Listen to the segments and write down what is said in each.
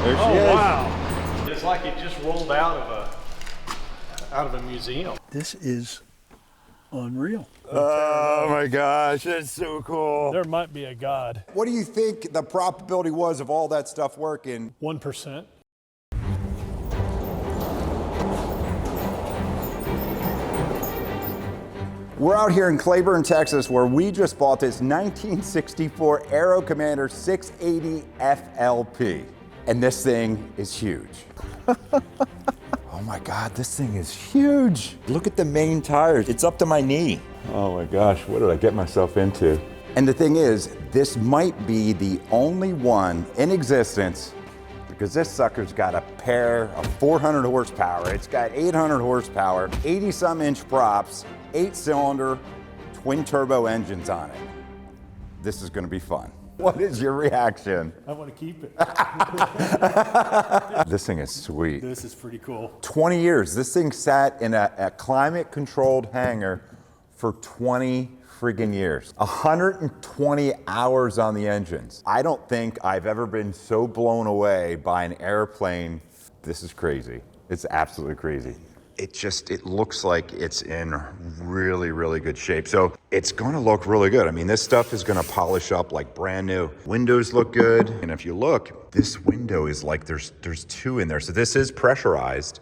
There she is. Wow. It's like it just rolled out of a museum. This is unreal. Oh my gosh, that's so cool. There might be a God. What do you think the probability was of all that stuff working? 1%. We're out here in Cleburne, Texas, where we just bought this 1964 Aero Commander 680 FLP. And this thing is huge. Oh my God, this thing is huge. Look at the main tires. It's up to my knee. Oh my gosh, what did I get myself into? And the thing is, this might be the only one in existence because this sucker's got a pair of 400 horsepower. It's got 800 horsepower, 80-some inch props, 8-cylinder, twin-turbo engines on it. This is gonna be fun. What is your reaction? I want to keep it. This thing is sweet. This is pretty cool. 20 years. This thing sat in a climate-controlled hangar for 20 friggin' years. 120 hours on the engines. I don't think I've ever been so blown away by an airplane. This is crazy. It's absolutely crazy. It looks like it's in really, really good shape. So it's gonna look really good. I mean, this stuff is gonna polish up like brand new. Windows look good. And if you look, this window is like, there's two in there. So this is pressurized.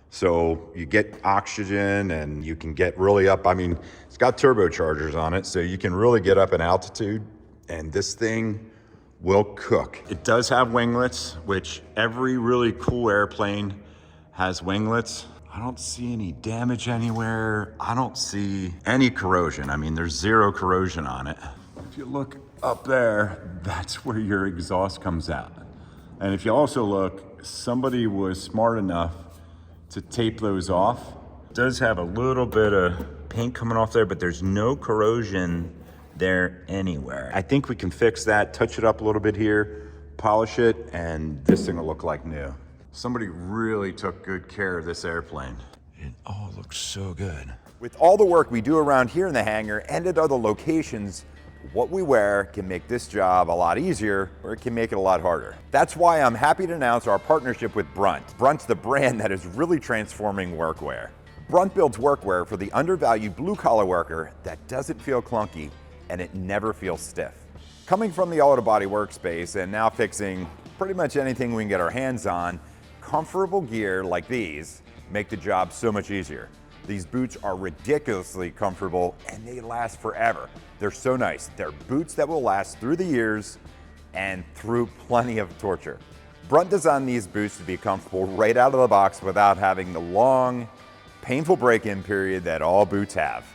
So you get oxygen and you can get really up. I mean, it's got turbochargers on it, so you can really get up in altitude, and this thing will cook. It does have winglets, which every really cool airplane has winglets. I don't see any damage anywhere. I don't see any corrosion. I mean, there's zero corrosion on it. If you look up there, that's where your exhaust comes out. And if you also look, somebody was smart enough to tape those off. It does have a little bit of paint coming off there, but there's no corrosion there anywhere. I think we can fix that, touch it up a little bit here, polish it, and this thing will look like new. Somebody really took good care of this airplane. It all looks so good. With all the work we do around here in the hangar and at other locations, what we wear can make this job a lot easier, or it can make it a lot harder. That's why I'm happy to announce our partnership with Brunt. Brunt's the brand that is really transforming workwear. Brunt builds workwear for the undervalued blue-collar worker that doesn't feel clunky and it never feels stiff. Coming from the auto-body workspace and now fixing pretty much anything we can get our hands on, comfortable gear like these make the job so much easier. These boots are ridiculously comfortable and they last forever. They're so nice. They're boots that will last through the years and through plenty of torture. Brunt designed these boots to be comfortable right out of the box without having the long, painful break-in period that all boots have.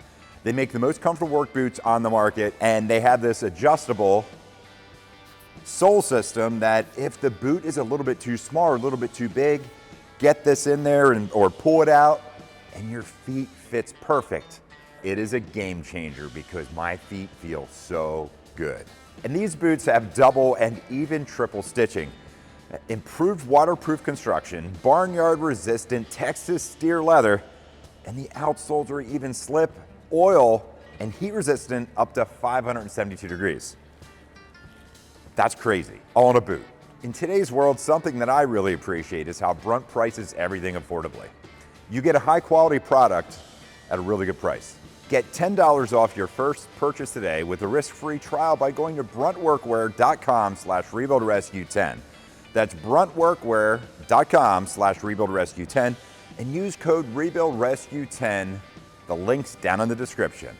They make the most comfortable work boots on the market, and they have this adjustable sole system that if the boot is a little bit too small or a little bit too big, get this in there or pull it out, and your feet fits perfect. It is a game changer because my feet feel so good. And these boots have double and even triple stitching, improved waterproof construction, barnyard resistant Texas steer leather, and the outsoles are even slip, oil, and heat resistant up to 572 degrees. That's crazy, all in a boot. In today's world, something that I really appreciate is how Brunt prices everything affordably. You get a high quality product at a really good price. Get $10 off your first purchase today with a risk-free trial by going to bruntworkwear.com/rebuildrescue10. That's bruntworkwear.com/rebuildrescue10 and use code rebuildrescue10. The link's down in the description.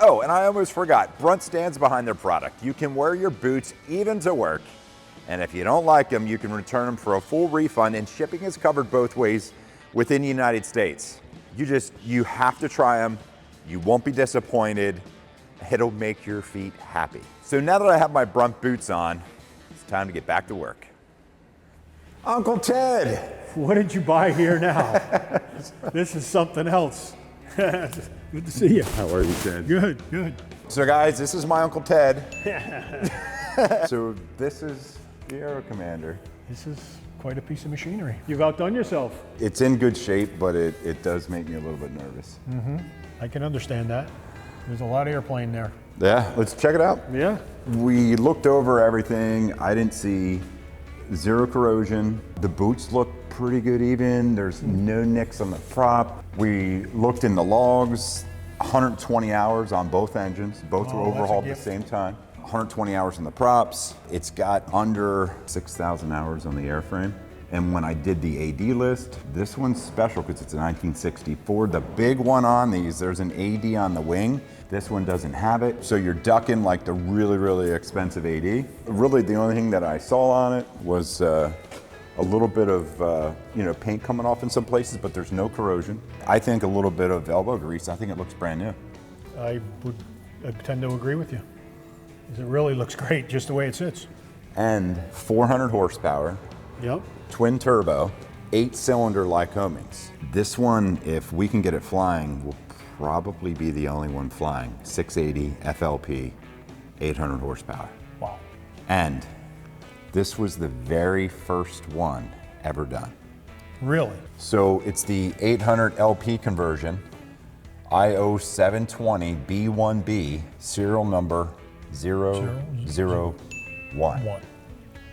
Oh, and I almost forgot, Brunt stands behind their product. You can wear your boots even to work, and if you don't like them, you can return them for a full refund, and shipping is covered both ways within the United States. You have to try them. You won't be disappointed. It'll make your feet happy. So now that I have my Brunt boots on, it's time to get back to work. Uncle Ted. What did you buy here now? This is something else. Good to see you. How are you, Ted? Good, good. So guys, this is my Uncle Ted. So this is the Aero Commander. This is quite a piece of machinery. You've outdone yourself. It's in good shape, but it does make me a little bit nervous. Mm-hmm. I can understand that. There's a lot of airplane there. Yeah, let's check it out. Yeah. We looked over everything. I didn't see zero corrosion. The boots look pretty good even. There's no nicks on the prop. We looked in the logs, 120 hours on both engines. Both were overhauled at the same time. 120 hours on the props. It's got under 6,000 hours on the airframe. And when I did the AD list, this one's special because it's a 1964. The big one on these, there's an AD on the wing. This one doesn't have it. So you're ducking like the really, really expensive AD. Really, the only thing that I saw on it was a little bit of paint coming off in some places, but there's no corrosion. I think a little bit of elbow grease. I think it looks brand new. I tend to agree with you. It really looks great just the way it sits. And 400 horsepower. Yep. Twin turbo, 8-cylinder Lycomings. This one, if we can get it flying, will probably be the only one flying. 680 FLP, 800 horsepower. Wow. And this was the very first one ever done. Really? So it's the 800 LP conversion, IO 720 B1B, serial number 001. One.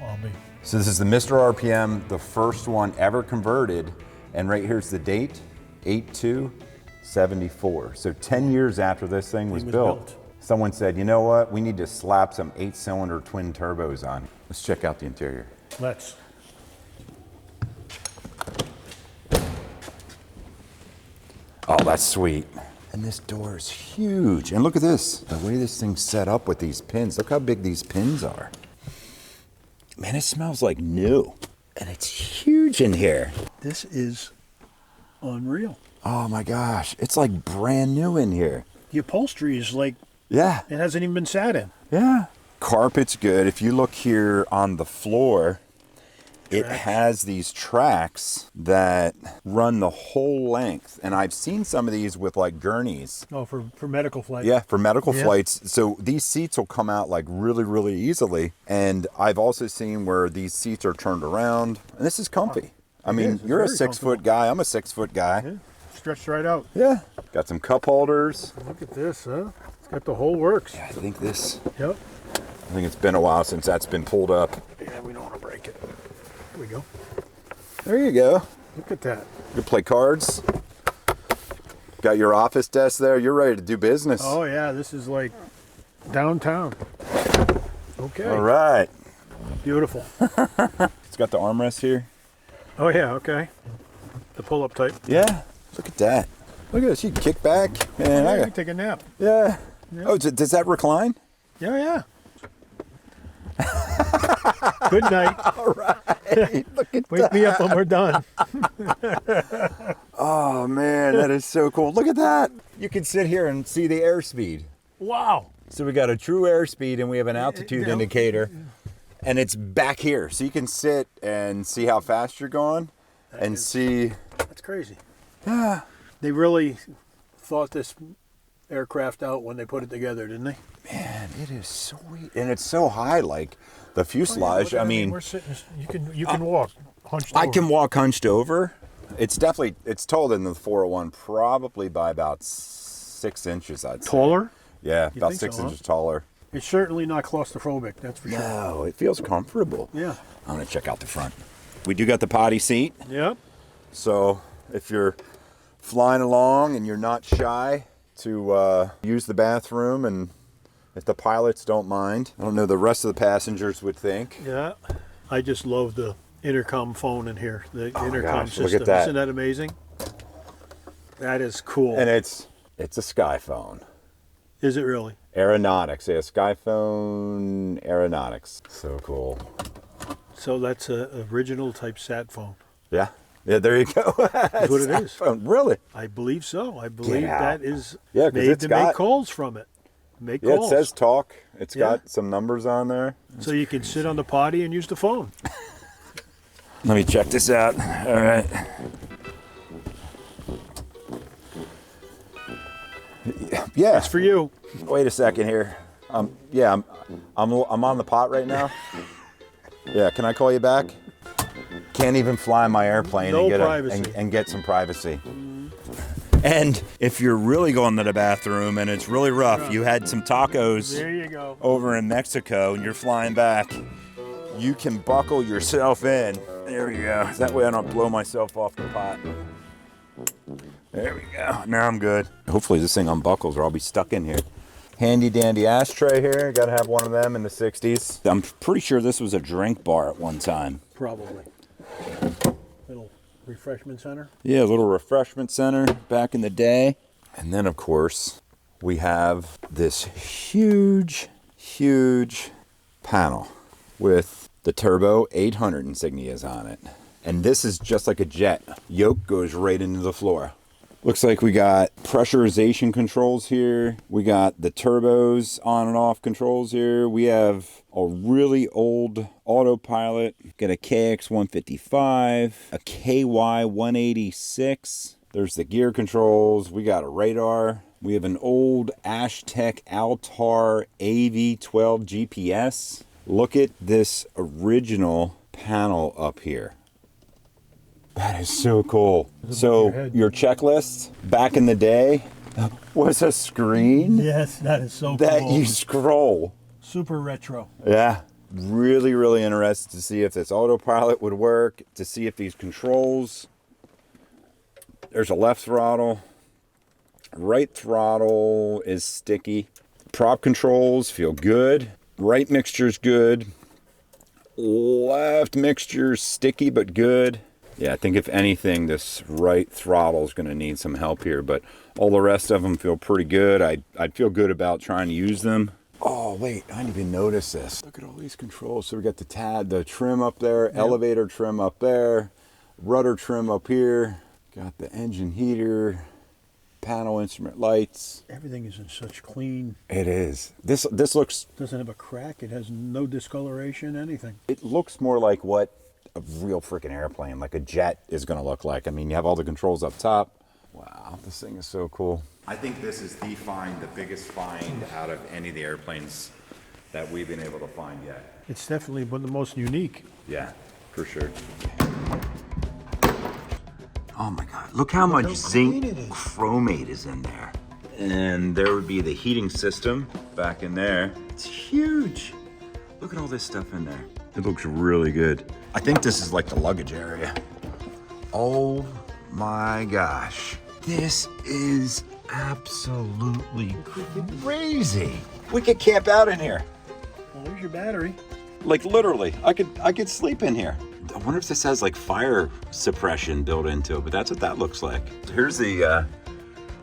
I'll be. So this is the Mr.RPM, the first one ever converted, and right here's the date, 8/2/74. So 10 years after this thing was built, someone said, you know what, we need to slap some 8-cylinder twin turbos on. Let's check out the interior. Let's. Oh, that's sweet. And this door is huge. And look at this, the way this thing's set up with these pins. Look how big these pins are. Man, it smells like new. And it's huge in here. This is unreal. Oh my gosh, it's like brand new in here. The upholstery is like, Yeah, it hasn't even been sat in. yeah. Carpet's good. If you look here on the floor, it has these tracks that run the whole length. And I've seen some of these with like gurneys. Oh, for medical flight. Yeah, for medical flights. So these seats will come out like really, really easily. And I've also seen where these seats are turned around. And this is comfy. I mean, It's you're a very 6-foot guy. I'm a 6-foot guy. Yeah. Stretched right out. Yeah. Got some cup holders. Look at this, huh? It's got the whole works. I think Yep. it's been a while since that's been pulled up. Yeah, we don't want to break it. There we go. There you go. Look at that. You play cards. Got your office desk there. You're ready to do business. Oh yeah, this is like downtown. Okay. All right. Beautiful. It's got the armrest here. Oh yeah, okay. The pull-up type. Yeah. Look at that. Look at this. You can kick back. Man, Yeah, I you got, can take a nap. yeah. Oh, does that recline? Yeah, yeah. Good night. All right. Look at Wake me up when we're done. Oh man, that is so cool. Look at that. You can sit here and see the airspeed. Wow. So we got a true airspeed and we have an altitude indicator. And it's back here. So you can sit and see how fast you're going and see. That's crazy. Yeah. They really thought this aircraft out when they put it together, didn't they? Man, it is sweet. And it's so high, like the fuselage. I mean, we're sitting. You can walk hunched over. I can walk hunched over. It's taller than the 401, probably by about 6 inches, I'd say. Taller. Yeah, about think 6 so, huh? inches taller. It's certainly not claustrophobic. That's for sure. No, it feels comfortable. Yeah. I'm gonna check out the front. We do got the potty seat, Yep. so if you're flying along and you're not shy to use the bathroom, and if the pilots don't mind, I don't know the rest of the passengers would think. Yeah. I just love the intercom phone in here. The intercom gosh, look system. at that. Isn't that amazing? That is cool. And it's a Skyphone. Is it really? Aeronautics, yeah, Skyphone Aeronautics. So cool. So that's a original type sat phone. Yeah, yeah. There you go. That's what it is. Skyphone. Really? I believe so. I believe out. that is Yeah, 'cause made it's to got- make calls from it. Make Yeah, calls. it says talk. It's Yeah. got some numbers on there. So you can sit on the potty and use the phone. Let me check this out. All right. Yeah. It's for you. Wait a second here. Yeah, I'm on the pot right now. Yeah, can I call you back? Can't even fly my airplane No and get privacy. and get some privacy. And if you're really going to the bathroom and it's really rough, you had some tacos There you go. over in Mexico and you're flying back. you can buckle yourself in. There we go. That way I don't blow myself off the pot. There we go. Now I'm good. Hopefully this thing unbuckles or I'll be stuck in here. Handy dandy ashtray here. Gotta have one of them in the 60s. I'm pretty sure this was a drink bar at one time. Probably. Little refreshment center. Yeah, a little refreshment center back in the day. And then of course, we have this huge panel with the Turbo 800 insignias on it. And this is just like a jet. Yoke goes right into the floor. Looks like we got pressurization controls here. We got the turbos on and off controls here. We have a really old autopilot. Got a KX155, a KY186. There's the gear controls. We got a radar. We have an old Ashtec Altar AV12 GPS. Look at this original panel up here. That is so cool. So your checklist back in the day was a screen Yes, that is so that cool. you scroll. Super retro. Yeah. Really interested to see if this autopilot would work, to see if these controls. There's a left throttle. Right throttle is sticky. Prop controls feel good. Right mixture's good. Left mixture's sticky but good. Yeah, I think if anything, this right throttle is going to need some help here, but all the rest of them feel pretty good. I'd feel good about trying to use them. Oh, wait, I didn't even notice this. Look at all these controls. So we got the trim up there, elevator trim up there, rudder trim up here. Got the engine heater, panel instrument lights. Everything is in such clean. It is. This looks, Doesn't have a crack. It has no discoloration, anything. it looks more like what a real freaking airplane, like a jet, is going to look like. I mean, you have all the controls up top. Wow, this thing is so cool. I think this is the biggest find out of any of the airplanes that we've been able to find yet. It's definitely one of the most unique. Yeah, for sure. Oh my God, look how much zinc chromate is in there. And there would be the heating system back in there. It's huge. Look at all this stuff in there. It looks really good. I think this is like the luggage area. Oh my gosh. This is absolutely crazy. We could camp out in here. Well, there's your battery. Like literally, I could sleep in here. I wonder if this has like fire suppression built into it, but that's what that looks like. Here's the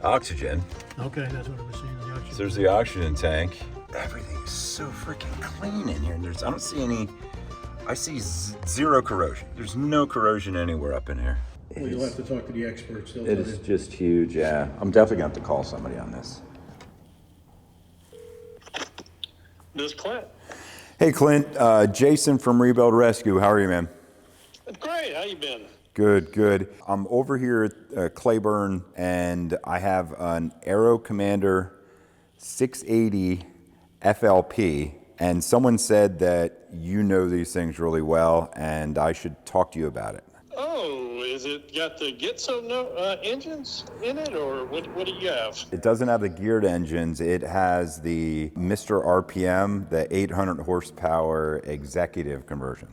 oxygen. Okay, that's what I was seeing. The So oxygen. there's the oxygen tank. Everything is so freaking clean in here. I don't see any, I see zero corrosion. There's no corrosion anywhere up in here. Well, you'll have to talk to the experts. They'll It tell is you. just huge, yeah. I'm definitely gonna have to call somebody on this. This is Clint. Hey Clint, Jason from Rebuild Rescue. How are you, man? Great. How you been? Good. I'm over here at Cleburne, and I have an Aero Commander 680 FLP, and someone said that you know these things really well, and I should talk to you about it. Oh, is it got the engines in it, or what do you have? It doesn't have the geared engines. It has the Mr.RPM, the 800 horsepower executive conversion.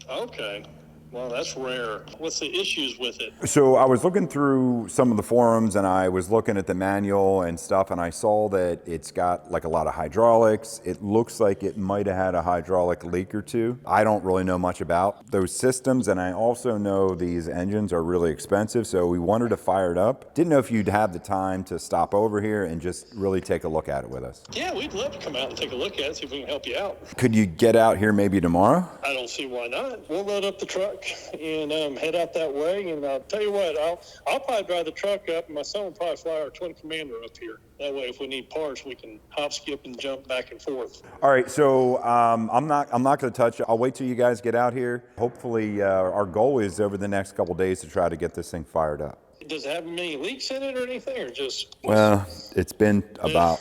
Okay. Well, that's rare. What's the issues with it? So I was looking through some of the forums and I was looking at the manual and stuff, and I saw that it's got like a lot of hydraulics. It looks like it might have had a hydraulic leak or two. I don't really know much about those systems, and I also know these engines are really expensive, so we wanted to fire it up. Didn't know if you'd have the time to stop over here and just really take a look at it with us. Yeah, we'd love to come out and take a look at it, see if we can help you out. Could you get out here maybe tomorrow? I don't see why not. We'll load up the truck and head out that way. And I'll tell you what, I'll probably drive the truck up, and my son will probably fly our twin Commander up here. That way, if we need parts, we can hop, skip, and jump back and forth. All right, so I'm not going to touch it. I'll wait till you guys get out here. Hopefully, our goal is over the next couple days to try to get this thing fired up. Does it have many leaks in it or anything, or just? Well, it's been about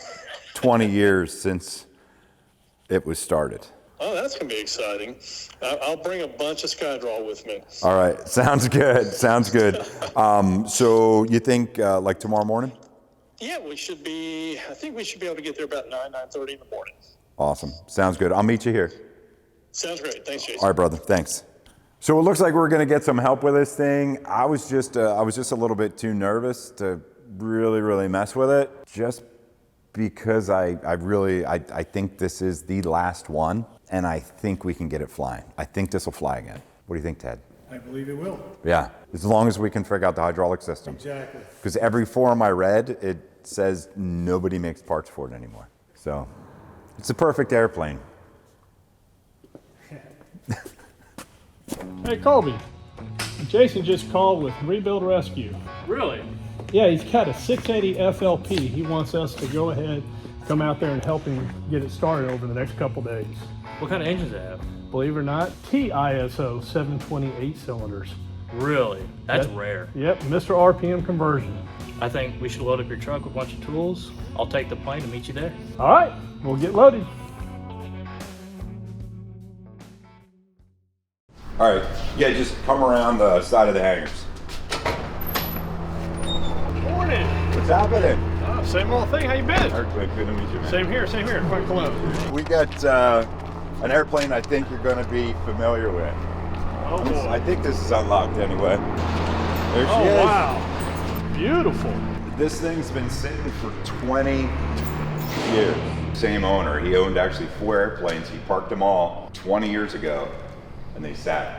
20 years since it was started. Oh, that's going to be exciting. I'll bring a bunch of SkyDraw with me. All right, sounds good. So you think like tomorrow morning? Yeah, I think we should be able to get there about 9:30 in the morning. Awesome, sounds good. I'll meet you here. Sounds great. Thanks, Jason. All right, brother. Thanks. So it looks like we're going to get some help with this thing. I was just a little bit too nervous to really mess with it, just because I think this is the last one, and I think we can get it flying. I think this will fly again. What do you think, Ted? I believe it will. Yeah, as long as we can figure out the hydraulic system. Exactly. Because every forum I read, it says nobody makes parts for it anymore. So it's a perfect airplane. Hey, Colby. Jason just called with Rebuild Rescue. Really? Yeah, he's got a 680 FLP. He wants us to go ahead, come out there and help him get it started over the next couple days. What kind of engines does it have? Believe it or not, TISO 728 cylinders. Really? That's Yep. rare. Yep, Mr.RPM conversion. I think we should load up your truck with a bunch of tools. I'll take the plane and meet you there. All right, we'll get loaded. All right, yeah, just come around the side of the hangars. Morning. What's happening? Same old thing. How you been? Good to meet you, man. Same here. Quite close. We got an airplane I think you're going to be familiar with. Oh boy. I think this is unlocked anyway. There she Oh is. wow. Beautiful. This thing's been sitting for 20 years. Same owner. He owned actually 4 airplanes. He parked them all 20 years ago, and they sat.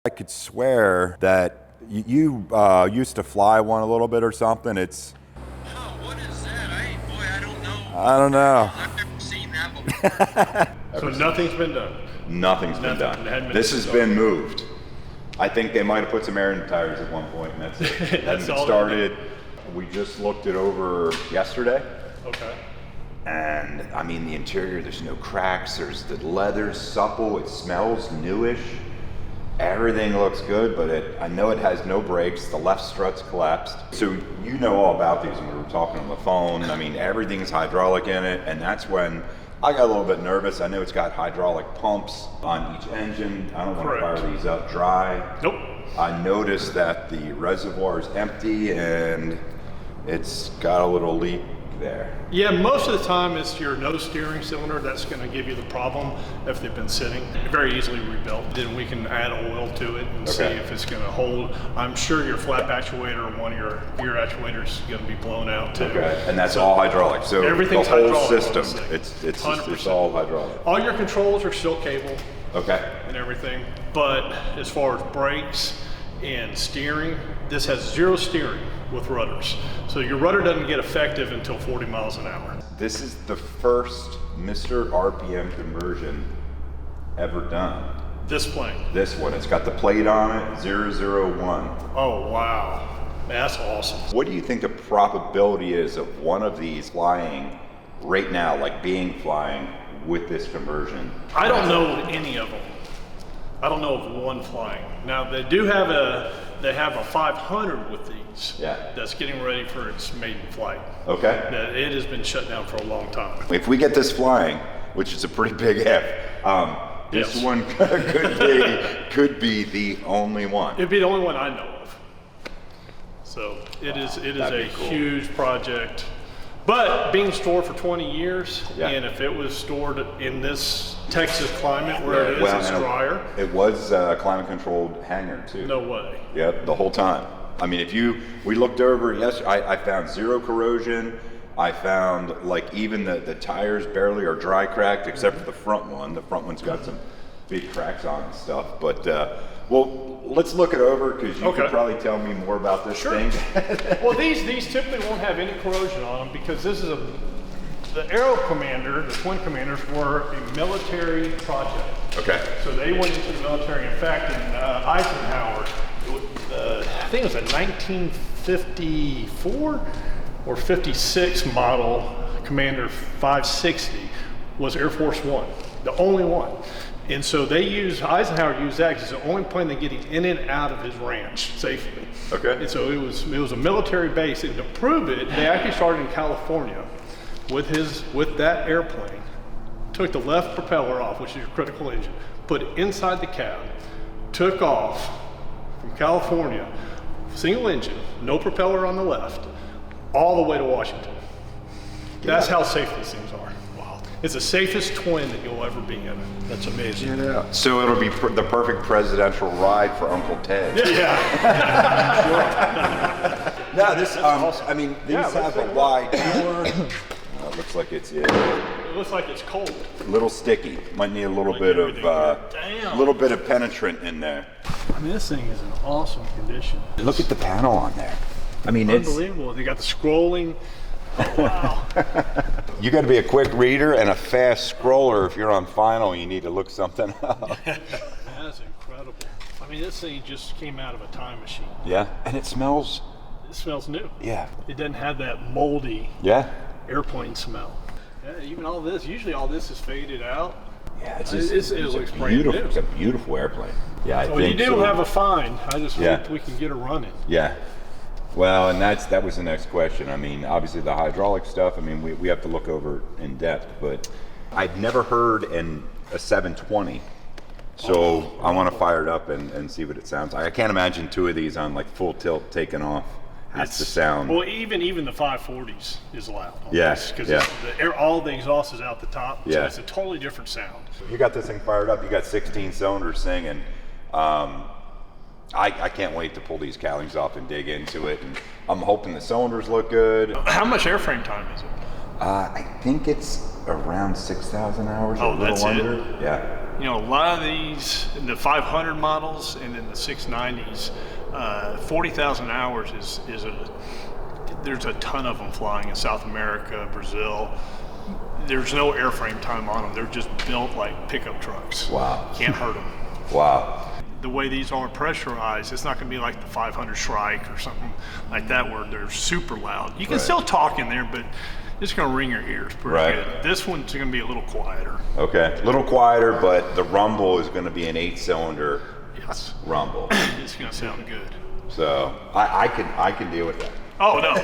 I could swear that you used to fly one a little bit or something. It's. Oh, what is that? I don't know. I don't know. I've never seen that before. So nothing's been done. Nothing's been Nothing. It hadn't done. been This has started. been moved. I think they might have put some air in the tires at one point, and that's it. It hasn't That's been all they started. We just looked it over yesterday, Okay. and I mean the interior. There's no cracks. There's the leather's supple. It smells newish. Everything looks good, but I know it has no brakes. The left strut's collapsed. So you know all about these when we were talking on the phone. I mean, everything's hydraulic in it, and that's when I got a little bit nervous. I know it's got hydraulic pumps on each engine. I don't want to Correct. fire these up dry. Nope. I noticed that the reservoir is empty and it's got a little leak there. Yeah, most of the time it's your nose steering cylinder that's going to give you the problem if they've been sitting. Very easily rebuilt. Then we can add oil to it and see Okay. if it's going to hold. I'm sure your flap actuator or one of your gear actuators is going to be blown out too. Okay, and that's all hydraulic. So Everything's the whole hydraulic on system, this thing. it's 100%. all hydraulic. All your controls are still cable Okay. and everything, but as far as brakes and steering, this has 0 steering with rudders. So your rudder doesn't get effective until 40 miles an hour. This is the first Mr.RPM conversion ever done. This plane. This one, it's got the plate on it, 001. Oh, wow. That's awesome. What do you think the probability is of one of these flying right now, like being flying with this conversion? I don't know any of them. I don't know of one flying. Now they do have a 500 with these. Yeah. That's getting ready for its maiden flight. Okay. That it has been shut down for a long time. If we get this flying, which is a pretty big if, this Yes. one could be the only one. It'd be the only one I know of. So it is a that'd be cool. huge project. But being stored for 20 years, Yeah. and if it was stored in this Texas climate where it is, Well, it's and drier. It was a climate-controlled hangar too. No way. Yep, the whole time. I mean, we looked over yesterday, I found 0 corrosion. I found like even the tires barely are dry cracked except for the front one. The front one's got some big cracks on and stuff. But well, let's look it over because you Okay. can probably tell me more about this Sure. thing. Well, these typically won't have any corrosion on them because this is the Aero Commander, the Twin Commanders were a military project. Okay. So they went into the military. In fact, in Eisenhower, I think it was a 1954 or 56 model Commander 560 was Air Force One, the only one. And so Eisenhower used that because it's the only plane that getting in and out of his ranch safely. Okay. And so it was a military base, and to prove it, they actually started in California with that airplane, took the left propeller off, which is your critical engine, put it inside the cab, took off from California, single engine, no propeller on the left, all the way to Washington. That's how safe these things are. Wow. It's the safest twin that you'll ever be in. That's amazing. Yeah. So it'll be the perfect presidential ride for Uncle Ted. Yeah. No, this, awesome. I mean, these Yeah, have a wide door. It looks like it's, It looks like it's cold. a little sticky. Might need a little bit of, Damn. little bit of penetrant in there. I mean, this thing is in awesome condition. Look at the panel on there. I mean, it's, Unbelievable. They got the scrolling. Oh, wow. you got to be a quick reader and a fast scroller if you're on final. You need to look something up. That's incredible. I mean, this thing just came out of a time machine. Yeah, and it smells. It smells new. Yeah. It doesn't have that moldy Yeah. airplane smell. Yeah, even all this, usually all this is faded out. Yeah, it's It looks brand beautiful. new. It's a beautiful airplane. Yeah, I Well, think you do so. have a find. I just Yeah. hope we can get it running. Yeah. Well, and that was the next question. I mean, obviously the hydraulic stuff, I mean, we have to look over in depth, but I've never heard a 720. So I want to fire it up and see what it sounds like. I can't imagine two of these on like full tilt taking off. That's the sound. Well, even the 540s is loud. Yeah, Because yeah. all the exhaust is out the top. Yeah. So it's a totally different sound. You got this thing fired up. You got 16 cylinders singing. I can't wait to pull these cowlings off and dig into it. And I'm hoping the cylinders look good. How much airframe time is it? I think it's around 6,000 hours. Oh, a little that's it? under. Yeah. You know, a lot of these, the 500 models and then the 690s, 40,000 hours there's a ton of them flying in South America, Brazil. There's no airframe time on them. They're just built like pickup trucks. Wow. Can't hurt them. Wow. The way these are pressurized, it's not going to be like the 500 Shrike or something like that where they're super loud. You can Right. still talk in there, but it's going to ring your ears pretty Right. good. This one's going to be a little quieter. Okay. A little quieter, but the rumble is going to be an 8-cylinder Yes. rumble. It's going to sound good. So I can deal with that. Oh no,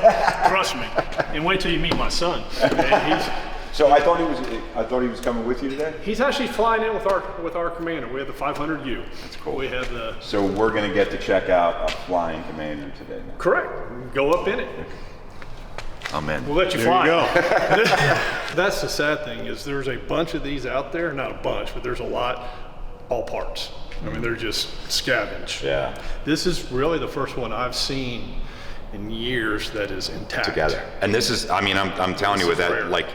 trust me. And wait till you meet my son. And So I thought he was coming with you today. he's actually flying in with our commander. We have the 500U. That's cool. We have the So we're going to get to check out a flying commander today. correct. Go up in it. I'm in. We'll let you fly. That's the sad thing is there's a bunch of these out there. Not a bunch, but there's a lot. All parts. I mean, they're just scavenged. Yeah. This is really the first one I've seen in years that is intact. Together. And this is, I mean, I'm telling you with This is that, rare. like,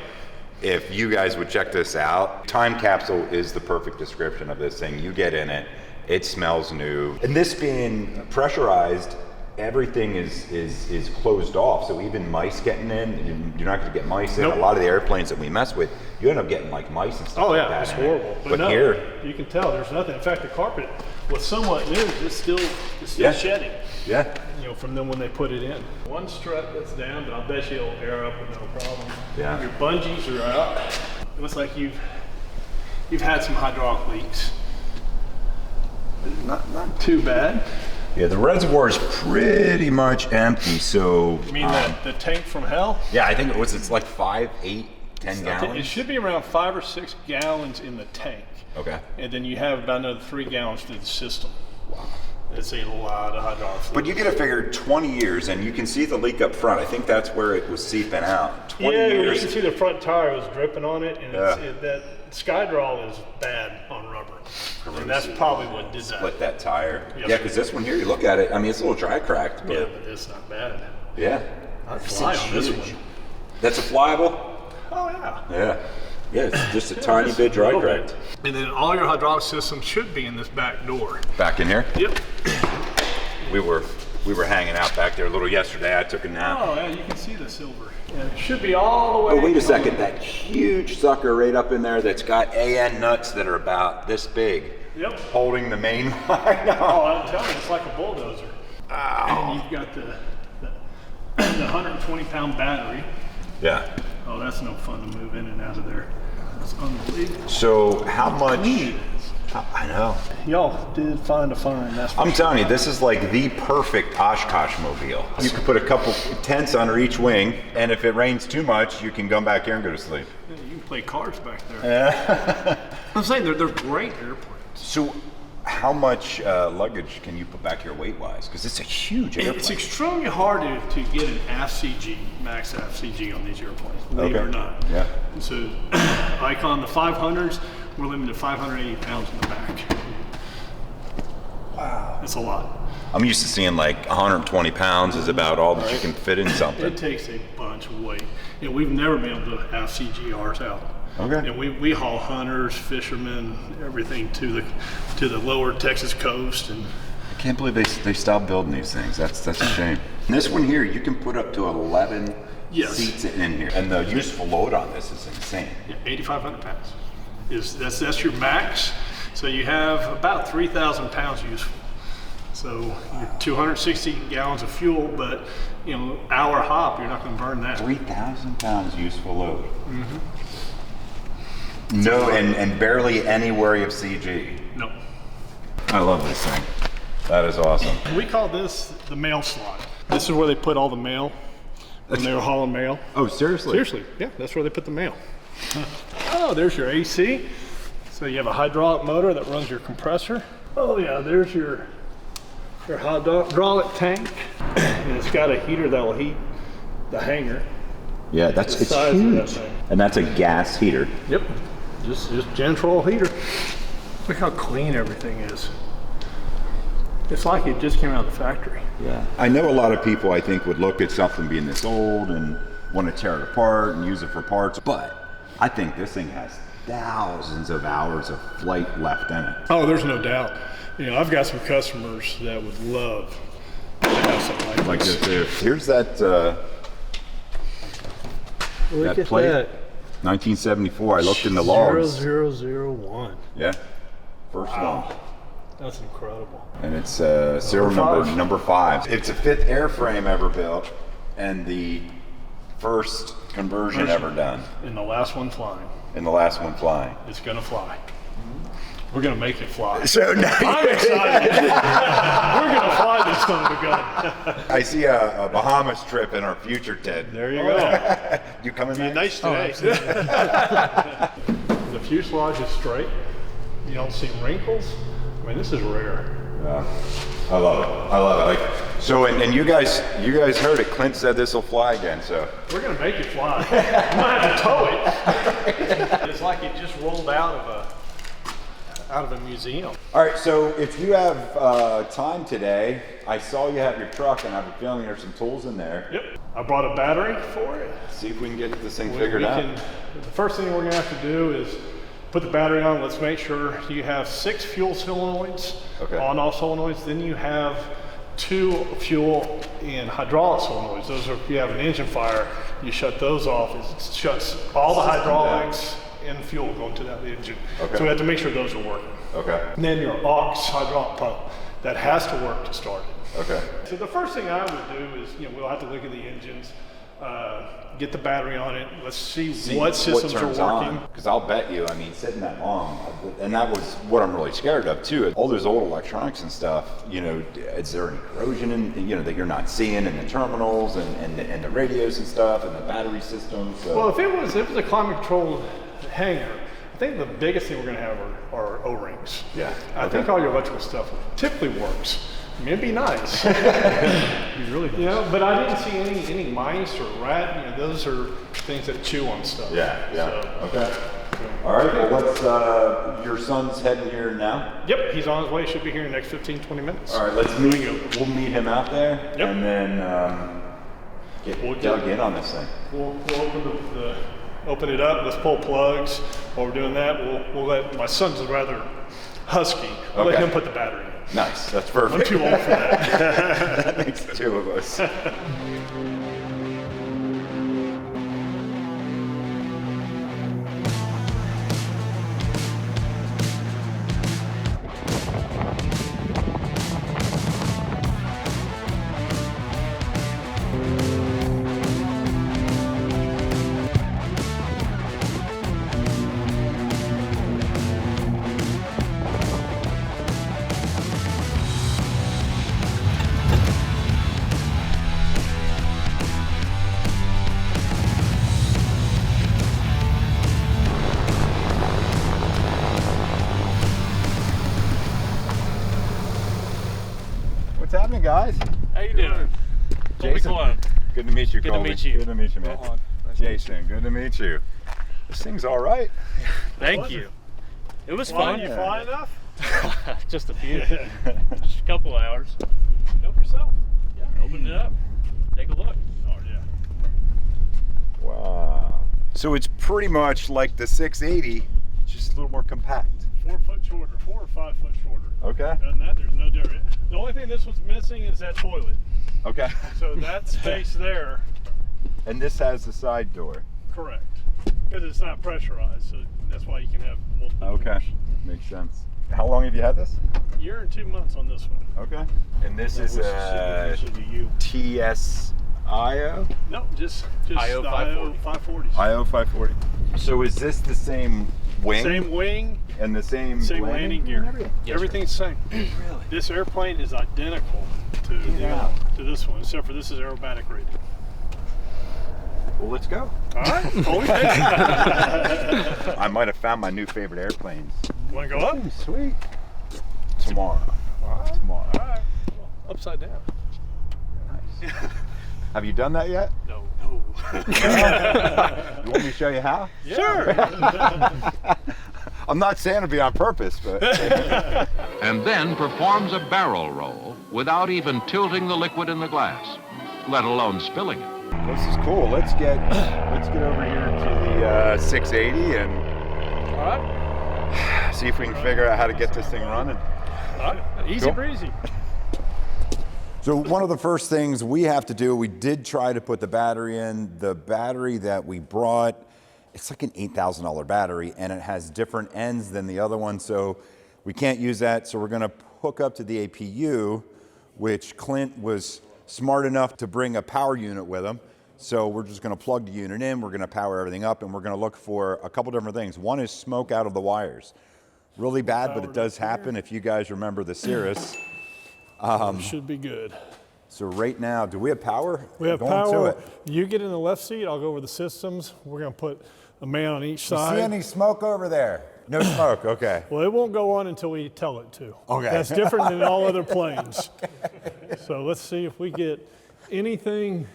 if you guys would check this out, time capsule is the perfect description of this thing. You get in it, it smells new. And this being pressurized, everything is closed off. So even mice getting in, you're not going to get mice in. Nope. A lot of the airplanes that we mess with, you end up getting like mice and stuff Oh like yeah, that. it's in it. horrible. But no, here, you can tell there's nothing. In fact, the carpet was somewhat new. It's still Yeah. shedding. yeah, You know, from then when they put it in. One strut that's down, but I'll bet you it'll air up with no problem. Yeah. Your bungees are out. It looks like you've had some hydraulic leaks. Not too bad. yeah, the reservoir is pretty much empty. So, I mean, the tank from hell. yeah, I think it's like 5, 8, 10 It gallons. should be around 5 or 6 gallons in the tank. Okay. And then you have about another 3 gallons through the system. Wow. It's a lot of hydraulic fluid. But you got to figure 20 years, and you can see the leak up front. I think that's where it was seeping out. 20 yeah, years. you can see the front tire was dripping on it, and Yeah. that skydraw is bad on rubber. And that's probably what did that. Split that tire. Yep. Yeah, because this one here, you look at it, I mean, it's a little dry cracked. But Yeah, but it's not bad. yeah. I'd fly on this one. That's a flyable? Oh yeah. Yeah. Yeah, it's just a tiny Just bit a dry little cracked. bit. And then all your hydraulic systems should be in this back door. Back in here? Yep. We were hanging out back there a little yesterday. I took a nap. Oh yeah, you can see the silver. Yeah, it should be all the way. Oh, wait a second. That huge sucker right up in there that's got AN nuts that are about this big. Yep. Holding the main line. Oh, I'm telling you, it's like a bulldozer. And you've got the 120-pound battery. Yeah. Oh, that's no fun to move in and out of there. That's unbelievable. So how much? Clean it is. I know. Y'all did find a find. That's for I'm sure. telling you, this is like the perfect Oshkosh mobile. You can put a couple tents under each wing, and if it rains too much, you can come back here and go to sleep. Yeah, you can play cards back there. I'm saying they're great airplanes. So, how much luggage can you put back here weight-wise? Because it's a huge airplane. It's extremely hard to get an AFCG, max AFCG on these airplanes, believe it or not. Yeah. So, like on the 500s, we're limited to 580 pounds in the back. Wow. That's a lot. I'm used to seeing like 120 pounds is about all that you can fit in something. It takes a bunch of weight. You know, we've never been able to AFCG ours out. Okay. And we haul hunters, fishermen, everything to the lower Texas coast. And I can't believe they stopped building these things. That's a shame. And this one here, you can put up to 11 seats in here. And the useful load on this is insane. yeah, 8,500 pounds. That's your max. So you have about 3,000 pounds useful. So you're 260 gallons of fuel, but you know, hour hop, you're not going to burn that. 3,000 pounds useful load. No, and barely any worry of CG. No. I love this thing. That is awesome. We call this the mail slot. This is where they put all the mail when they were hauling mail. Oh, seriously? Seriously, yeah, that's where they put the mail. Oh, there's your AC. So you have a hydraulic motor that runs your compressor. Oh yeah, there's your hydraulic tank. And it's got a heater that will heat the hangar. Yeah, The it's size of that huge. thing. And that's a gas heater. Yep, just Gentrol heater. Look how clean everything is. It's like it just came out of the factory. Yeah. I know a lot of people, I think, would look at something being this old and want to tear it apart and use it for parts, but I think this thing has thousands of hours of flight left in it. Oh, there's no doubt. You know, I've got some customers that would love to have something like this. Here. Here's that Look at plate. that. 1974. I looked in the logs. 0001. Yeah. First Wow. one. That's incredible. And it's serial number 5. It's the 5th airframe ever built and the first conversion ever done. And the last one flying. And the last one flying. It's gonna fly. We're gonna make it fly. So now I'm excited. We're gonna fly this son of a gun. I see a Bahamas trip in our future, Ted. There you go. You coming back? Nice today. The fuselage is straight. You don't see wrinkles. I mean, this is rare. Yeah. I love it. I love it. Like, so, and you guys heard it. Clint said this will fly again. So We're gonna make it fly. I'm gonna have to tow it. It's like it just rolled out of a museum. all right. So if you have time today, I saw you have your truck, and I have a feeling there's some tools in there. Yep. I brought a battery for it. See if we can get this thing We figured out. The first thing we're gonna have to do is put the battery on. Let's make sure you have 6 fuel solenoids, Okay. on-off solenoids. Then you have 2 fuel and hydraulic solenoids. Those are, if you have an engine fire, you shut those off. It shuts all the hydraulics and fuel going to that engine. Okay. So we have to make sure those are working. Okay. And then your aux hydraulic pump, that has to work to start it. Okay. So the first thing I would do is, we'll have to look at the engines, get the battery on it. Let's see what systems are working. Because I'll bet you, I mean, sitting that long, and that was what I'm really scared of too. All those old electronics and stuff, is there any corrosion in, that you're not seeing in the terminals and the radios and stuff and the battery systems? So. Well, if it was a climate controlled hangar, I think the biggest thing we're going to have are O-rings. Yeah. I think all your electrical stuff typically works. I mean, it'd be nice. You really don't. But I didn't see any mice or rat. Those are things that chew on stuff. Yeah. So, Okay. All right. Well, let's. Your son's heading here now. Yep, he's on his way. Should be here in the next 15-20 minutes. All right. Let's meet. We'll meet him out there, Yep. and then get dug in on this thing. We'll open it up. Let's pull plugs. While we're doing that, we'll let my son's rather husky. We'll let Okay. him put the battery in. Nice. That's perfect. I'm too old for that. That makes the 2 of us. happening, guys? How you doing? Colby Jason. Cologne. Good to meet you, Good to Colby. meet you. Good to meet you, man. Rohan. Jason, good to meet you. This thing's all right. Thank you. It was Flying, fun. you fly enough? Just a few. Just a couple hours. Help yourself. Yeah, open it up. Take a look. Oh yeah. Wow. So it's pretty much like the 680, just a little more compact. 4 foot shorter, 4 or 5 foot shorter. Okay. Other than that, there's no difference. The only thing this was missing is that toilet. Okay. So that space there, And this has the side door. correct. Because it's not pressurized, so that's why you can have multiple Okay. doors. Makes sense. How long have you had this? Year and 2 months on this one. Okay. And this is a TSIO? No, just IO the 540. 540s. IO 540. So is this the same wing? Same wing, And the same landing gear. Yes, Everything's the same. Really? This airplane is identical to to this one, except for this is aerobatic rated. Well, let's go. All right. Holy I might have found my new favorite airplanes. Want to go up? Sweet. Tomorrow. Tomorrow. All right. Well, upside down. Nice. Have you done that yet? No. You want me to show you how? Sure. I'm not saying it'll be on purpose, but And then performs a barrel roll without even tilting the liquid in the glass, let alone spilling it. this is cool. Let's get over here to the 680 and All right. see if we can figure out how to get this thing running. All right. Easy Cool. breezy. So one of the first things we have to do, we did try to put the battery in. The battery that we brought, it's like an $8,000 battery, and it has different ends than the other one, so we can't use that. So we're gonna hook up to the APU, which Clint was smart enough to bring a power unit with him. So we're just gonna plug the unit in, we're gonna power everything up, and we're gonna look for a couple different things. One is smoke out of the wires. Really bad, but it does happen if you guys remember the Cirrus. Should be good. So right now, do we have power? We have Going to power. it. You get in the left seat. I'll go over the systems. We're going to put a man on each You side. see any smoke over there? No smoke, okay. Well, it won't go on until we tell it to. Okay. That's different than all other planes. So let's see if we get anything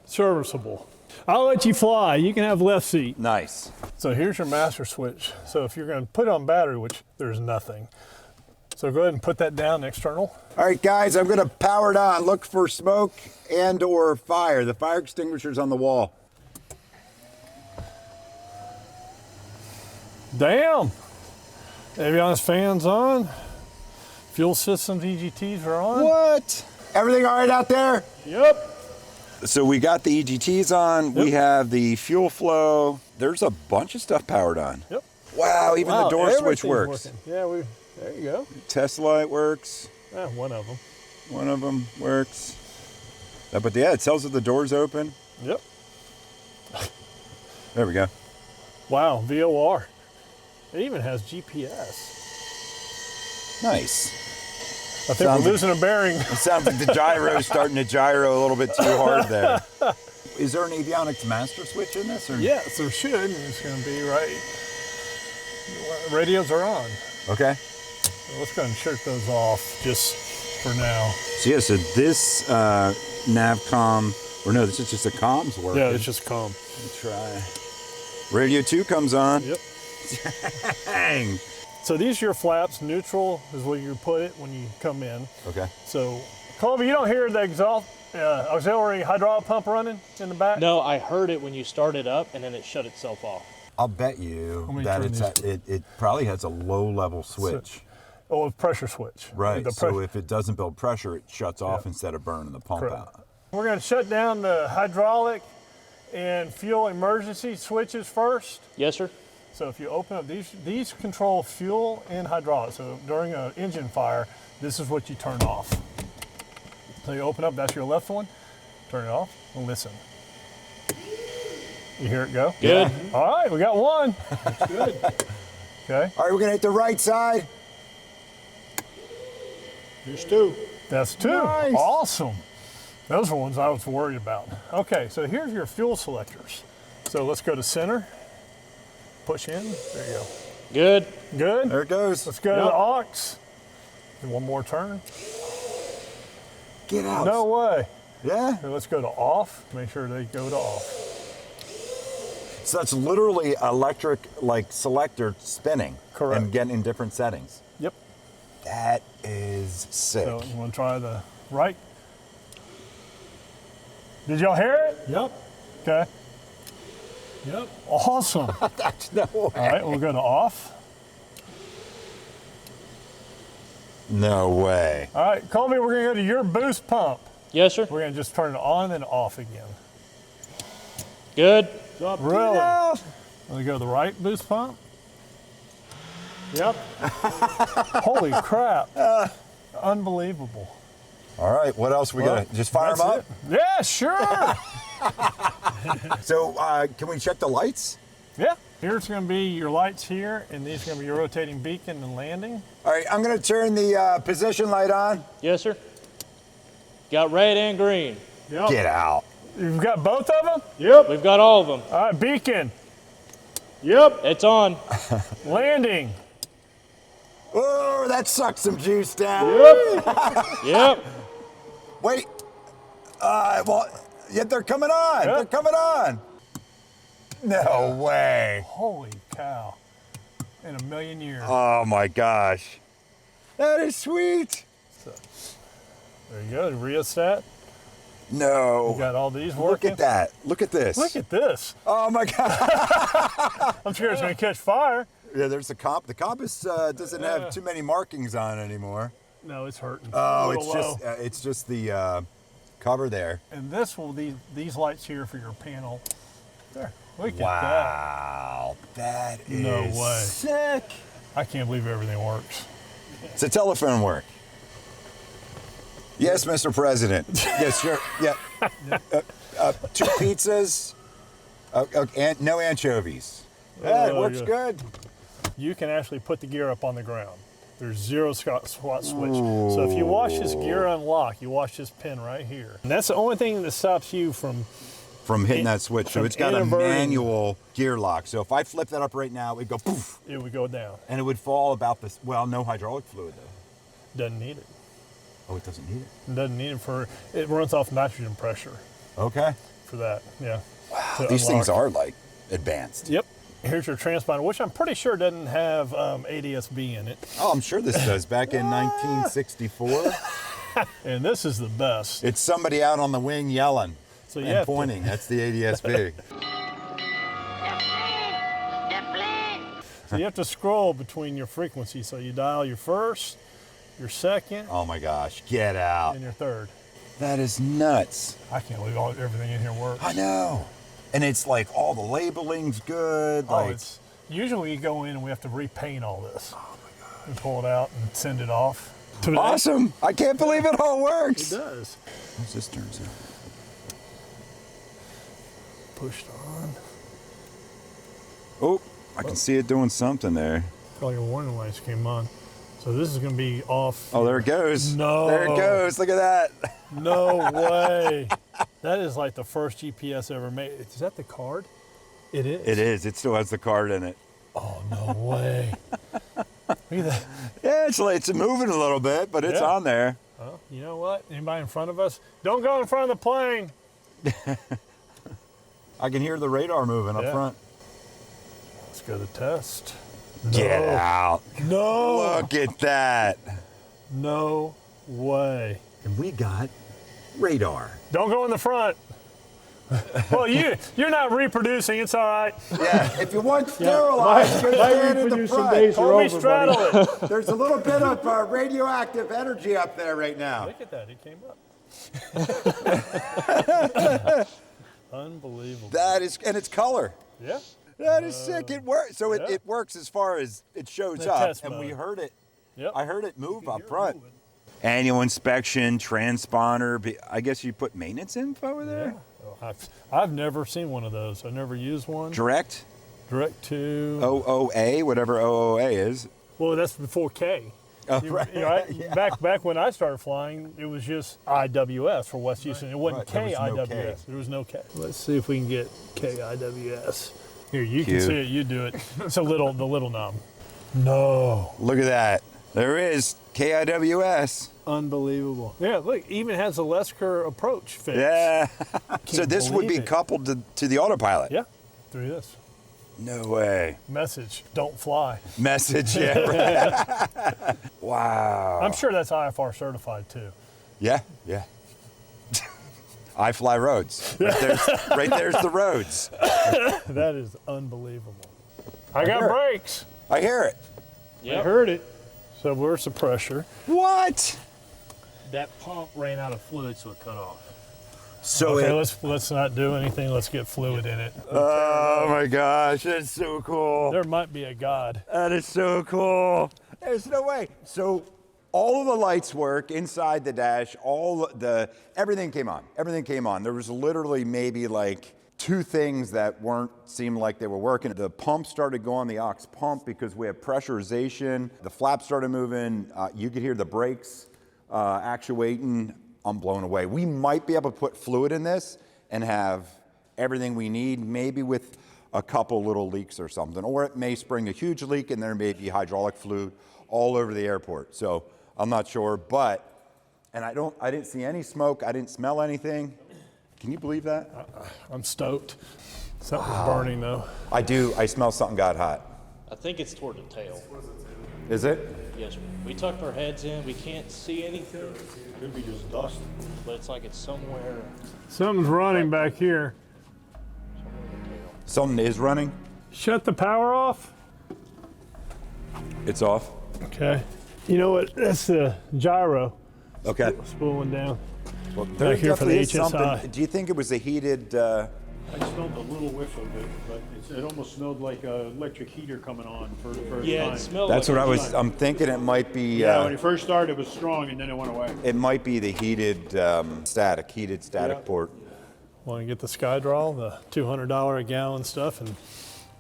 serviceable. I'll let you fly. You can have left seat. Nice. So here's your master switch. So if you're going to put it on battery, which there's nothing. So go ahead and put that down external. All right, guys, I'm gonna power it on. Look for smoke and or fire. The fire extinguisher's on the wall. Damn. Avionics fans on. Fuel systems, EGTs are on. What? Everything all right out there? Yep. So we got the EGTs on. We have the fuel flow. There's a bunch of stuff powered on. Yep. Wow, even the door switch everything's works. working. Yeah, there you go. Test light works. One of them. One of them works. But yeah, it tells that the door's open. Yep. There we go. Wow, VOR. It even has GPS. Nice. I think Sounds we're losing a bearing. It sounds like the gyro's starting to gyro a little bit too hard there. Is there an avionics master switch in this? Or? Yes, there should. It's going to be right. Radios are on. Okay. So let's go ahead and shut those off just for now. So yeah, so this Navcom, or no, this is just a comms work. Yeah, it's just calm. Try. Radio 2 comes on. Yep. Dang. So these are your flaps. Neutral is where you put it when you come in. Okay. So, Colby, you don't hear the exhaust auxiliary hydraulic pump running in the back? No, I heard it when you started up and then it shut itself off. I'll bet you me that turn it probably has a low level switch. Oh, a pressure switch. Right. The So pressure. if it doesn't build pressure, it shuts off instead of burning the pump Correct. out. We're going to shut down the hydraulic and fuel emergency switches first. Yes, sir. So if you open up these control fuel and hydraulic. So during an engine fire, this is what you turn off. So you open up, that's your left one, turn it off, and listen. You hear it go? Good. All right, we got one. That's good. Okay. All right, we're gonna hit the right side. Here's two. That's two. Nice. Awesome. Those are ones I was worried about. Okay, so here's your fuel selectors. So let's go to center. Push in. There you go. Good. Good. There it goes. Let's go to the aux. Do one more turn. Get out. No way. Yeah. So let's go to off. Make sure they go to off. So that's literally electric, like, selector spinning. Correct. And getting in different settings. Yep. That is sick. So you want to try the right? Did y'all hear it? Yep. Okay. Yep. Awesome. That's no way. All right, we'll go to off. No way. All right, Colby, we're going to go to your boost pump. Yes, sir. We're going to just turn it on and off again. Good. Really? Let me go to the right boost pump. Yep. Holy crap. Unbelievable. All right, what else we got? Just fire them up? It. Yeah, sure. So, can we check the lights? Yeah. Here's going to be your lights here, and these are going to be your rotating beacon and landing. All right, I'm going to turn the position light on. Yes, sir. Got red and green. Yep. Get out. You've got both of them? Yep. We've got all of them. All right, beacon. Yep. It's on. Landing. Oh, that sucked some juice down. Yep. Yep. Wait. Well, yet they're coming on. Yep. They're coming on. No way. Holy cow. In a million years. Oh my gosh. That is sweet. There you go, the rheostat. No. You got all these Look working. at that. Look at this. Look at this. Oh my God. I'm sure it's going to catch fire. Yeah, there's the comp. The compass doesn't have too many markings on it anymore. No, it's hurting. Oh, A it's little just low. it's just the cover there. And this will these lights here for your panel. There. Look at Wow, that is No way. sick. that. I can't believe everything works. It's a telephone work. Yes, Mr. President. Yes, sure. Yeah. 2 pizzas. And no anchovies. Yeah, it works good. You can actually put the gear up on the ground. There's 0 SWAT switch. So if you watch this gear unlock, you watch this pin right here. And that's the only thing that stops you from Hitting that switch. So from it's got a inverting. manual gear lock. So if I flip that up right now, it'd go poof. It would go down. And it would fall about this. Well, no hydraulic fluid though. Doesn't need it. Oh, it doesn't need it. It doesn't need it for, it runs off nitrogen pressure Okay. for that, yeah. Wow, these things are like advanced. Yep. Here's your transponder, which I'm pretty sure doesn't have ADS-B in it. Oh, I'm sure this does. Back in 1964. And this is the best. It's somebody out on the wing yelling So you and have to- pointing. That's the ADS-B. So you have to scroll between your frequencies. So you dial your first, your second, Oh my gosh, get out. and your third. That is nuts. I can't believe everything in here works. I know. And it's like all the labeling's good. Oh, Like, it's usually we go in and we have to repaint all this. Oh my God. And pull it out and send it off. To the awesome. I can't believe it all works. It does. What's this turns out? Pushed on. Oh, I can see it doing something there. All your warning lights came on. So this is going to be off. Oh, there it goes. No. There it goes. Look at that. No way. That is like the first GPS ever made. Is that the card? It is. It is. It still has the card in it. Oh, no way. Look at that. Yeah, it's moving a little bit, but it's Yeah. on there. Well, you know what? Anybody in front of us? Don't go in front of the plane. I can hear the radar moving up Yeah. front. Let's go to test. Get out. No. Look at that. No way. And we got radar. Don't go in the front. Well, you're not reproducing. It's all right. Yeah, if you want sterilized, go stand in the reproducing front. days are Let me over, straddle buddy. it. There's a little bit of radioactive energy up there right now. Look at that. It came up. Unbelievable. That is, and it's color. Yeah. That is sick. It works. So yeah. it works as far as it shows The up, test and we mode. heard it. Yep. I heard it move up front. Annual inspection, transponder. I guess you put maintenance info over there. Yeah. I've never seen one of those. I've never used one. Direct. Direct to. OOA, whatever OOA is. Well, that's before K. Oh, You- right. you know, back when I started flying, it was just IWS for West Houston. It wasn't Right. There was no KIWS. K. There was no K. Let's see if we can get KIWS. Here, you Cute. can see it. You do it. It's the little knob. No. Look at that. There is KIWS. Unbelievable. Yeah, look, even has a Lesker approach fix. Yeah. So Can't this would be believe it. coupled to the autopilot. Yeah, through this. No way. Message, don't fly. Message, yeah. Right. Wow. I'm sure that's IFR certified too. Yeah, yeah. I fly roads. Right there's the roads. That is unbelievable. I got hear it. brakes. I hear it. I heard it. So where's the pressure? What? That pump ran out of fluid, so it cut off. So Okay, let's not do anything. Let's get fluid in it. oh my gosh, that's so cool. There might be a God. That is so cool. There's no way. So all of the lights work inside the dash. Everything came on. Everything came on. There was literally maybe like 2 things that seemed like they were working. The pump started going, the aux pump, because we have pressurization. The flaps started moving. You could hear the brakes actuating. I'm blown away. We might be able to put fluid in this and have everything we need, maybe with a couple little leaks or something, or it may spring a huge leak and there may be hydraulic fluid all over the airport. So I'm not sure, and I didn't see any smoke. I didn't smell anything. Can you believe that? I'm stoked. Something's burning though. I do. I smell something got hot. I think it's toward the tail. Is it? Yes, we tucked our heads in. We can't see anything, Could be just dust. but it's like it's somewhere. Something's running back here. Something is running. Shut the power off. It's off. Okay. You know what? That's the gyro Okay. spooling down. Well, there here for the definitely is HSI. something. Do you think it was a heated? I smelled a little whiff of it, but it almost smelled like an electric heater coming on for the first Yeah, time. it smelled. That's like what I a was. giant- I'm thinking it might be. Yeah, when it first started, it was strong, and then it went away. It might be the heated static Yeah. port. Want to get the SkyDraw, the $200 a gallon stuff, and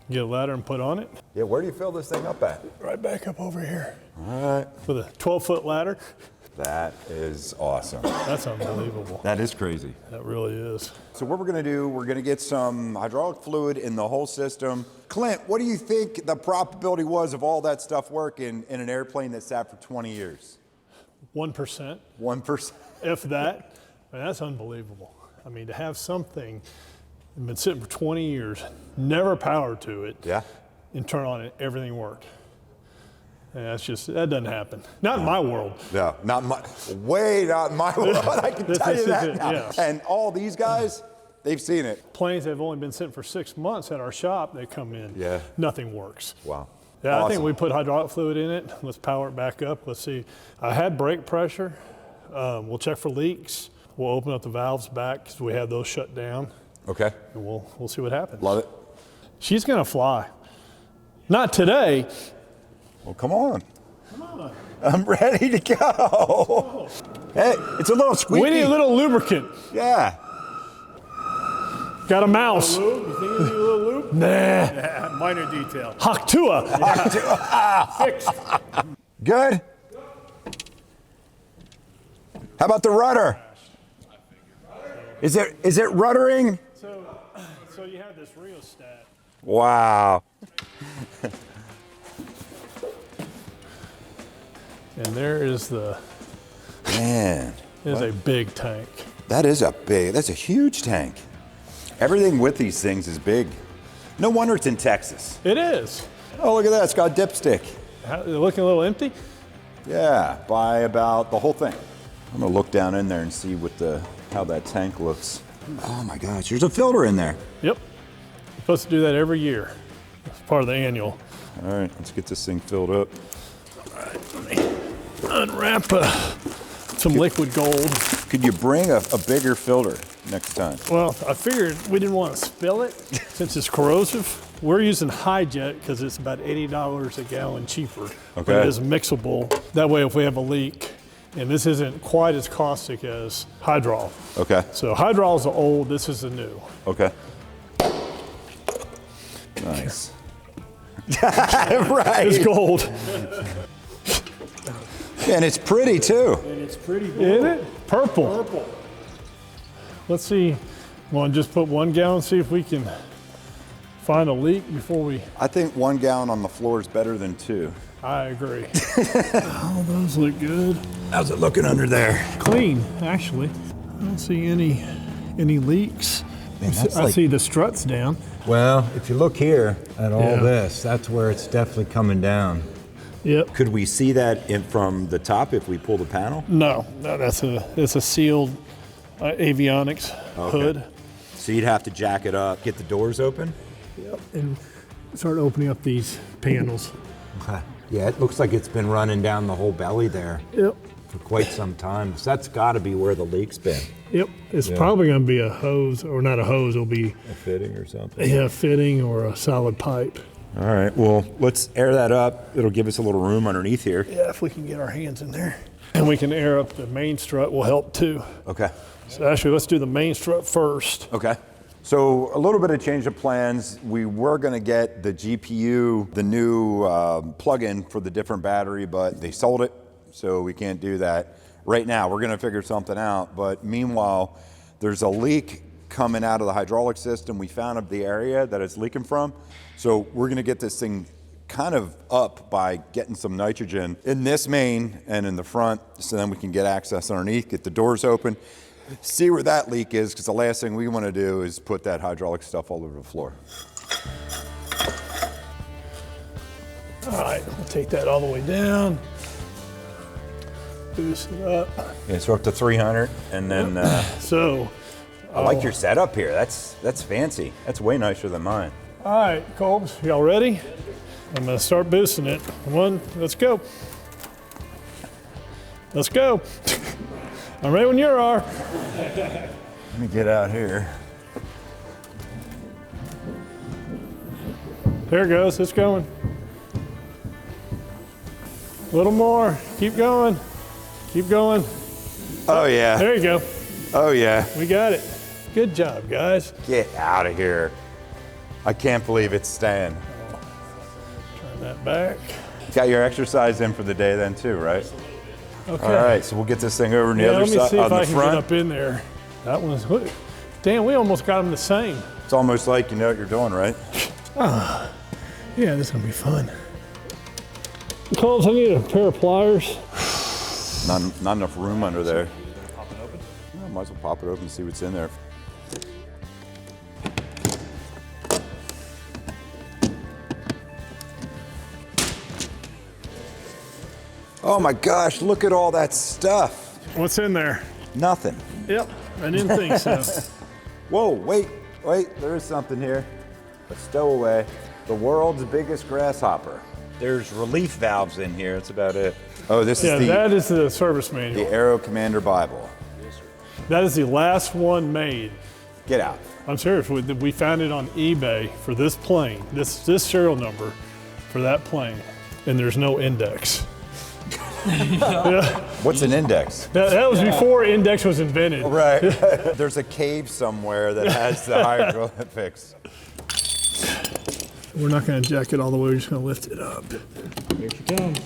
get a ladder and put on it? Yeah, where do you fill this thing up at? Right back up over here. All right. With a 12-foot ladder. That is awesome. That's unbelievable. That is crazy. That really is. So what we're gonna do, we're gonna get some hydraulic fluid in the whole system. Clint, what do you think the probability was of all that stuff working in an airplane that sat for 20 years? 1%, 1%. if that. I mean, that's unbelievable. I mean, to have something that's been sitting for 20 years, never power to it, Yeah. and turn on it, everything worked. And that doesn't happen. Not in my world. No, not my world. I can This tell you is that it, now. yes. And all these guys, they've seen it. Planes that have only been sitting for 6 months at our shop, they come in, Yeah. nothing works. Wow. Yeah, I think Awesome. we put hydraulic fluid in it. Let's power it back up. Let's see. I had brake pressure. We'll check for leaks. We'll open up the valves back because we had those shut down, Okay. and we'll see what happens. Love it. She's gonna fly. Not today. Well, come on. I'm ready to go. Hey, it's a little squeaky. We need a little lubricant. Yeah. Got a mouse. Lube? You think it'd be a little lube? Nah. Yeah, minor detail. Haktua. Fixed. Good. How about the rudder? Is it ruddering? So you have this rheostat. Wow. And there is Man, a big tank. that's a huge tank. Everything with these things is big. No wonder it's in Texas. It is. Oh, look at that, it's got a dipstick. Looking a little empty. Yeah, by about the whole thing. I'm gonna look down in there and see how that tank looks. Oh my gosh, there's a filter in there. Yep. You're supposed to do that every year. It's part of the annual. All right, let's get this thing filled up. Unwrap some liquid gold. Could you bring a bigger filter next time? Well, I figured we didn't want to spill it since it's corrosive. We're using Hi-Jet because it's about $80 a gallon cheaper. But Okay. it is mixable. That way, if we have a leak, and this isn't quite as caustic as Hydrol. Okay, So Hydrol's the old, this is the new. okay. Nice. Right. It's gold. And it's pretty too. And it's pretty blue. Isn't it? Purple. Let's see. Want to just put 1 gallon, see if we can find a leak before we. I think 1 gallon on the floor is better than 2. I agree. Oh, those look good. How's it looking under there? Clean, actually. I don't see any leaks. Man, that's I like- see the struts down. Well, if you look here at all Yeah. this, that's where it's definitely coming down. Yep. Could we see that from the top if we pull the panel? No, it's a sealed avionics hood. So you'd have to jack it up, get the doors open? Yep. And start opening up these panels. Yeah, it looks like it's been running down the whole belly there Yep. for quite some time. So that's got to be where the leak's been. Yep. It's probably going to be a hose, or not a hose. It'll be A fitting or something? a fitting or a solid pipe. All right, well, let's air that up. It'll give us a little room underneath here. Yeah, if we can get our hands in there. And we can air up the main strut will help too. Okay. So actually, let's do the main strut first. Okay. So a little bit of change of plans. We were going to get the GPU, the new plug-in for the different battery, but they sold it, so we can't do that. Right now, we're going to figure something out, but meanwhile, there's a leak coming out of the hydraulic system. We found the area that it's leaking from, so we're going to get this thing kind of up by getting some nitrogen in this main and in the front, so then we can get access underneath, get the doors open, see where that leak is, because the last thing we want to do is put that hydraulic stuff all over the floor. All right, we'll take that all the way down. Boost it up. Yeah, so up to 300, and then So, I like your setup here. That's fancy. That's way nicer than mine. all right, Colbs, y'all ready? I'm gonna start boosting it. Let's go. Let's go. I'm ready when you are. Let me get out here. There it goes, it's going. A little more, keep going. Keep going. Oh yeah. There you go, Oh yeah. we got it. Good job, guys. Get out of here. I can't believe it's staying. Turn that back. Got your exercise in for the day then too, right? Okay. All right, so we'll get this thing over on the Yeah, other let me side, see if on I the can get front. up in there. That one's, damn, we almost got them the same. It's almost like you know what you're doing, right? Yeah, this is gonna be fun. Coles, I need a pair of pliers. Not enough room under there. Pop it open? Yeah, might as well pop it open and see what's in there. Oh my gosh, look at all that stuff. What's in there? Nothing. Yep, I didn't think so. Whoa, wait, there is something here. A stowaway. The world's biggest grasshopper. There's relief valves in here, that's about it. Oh, this Yeah, is that is the service the manual. Aero Commander Bible. That is the last one made. Get out. I'm serious, we found it on eBay for this plane, this serial number for that plane, and there's no index. Yeah. What's an index? That was before index was invented. Right. There's a cave somewhere that has the hieroglyphics. We're not gonna jack it all the way, we're just gonna lift it up. Here she comes.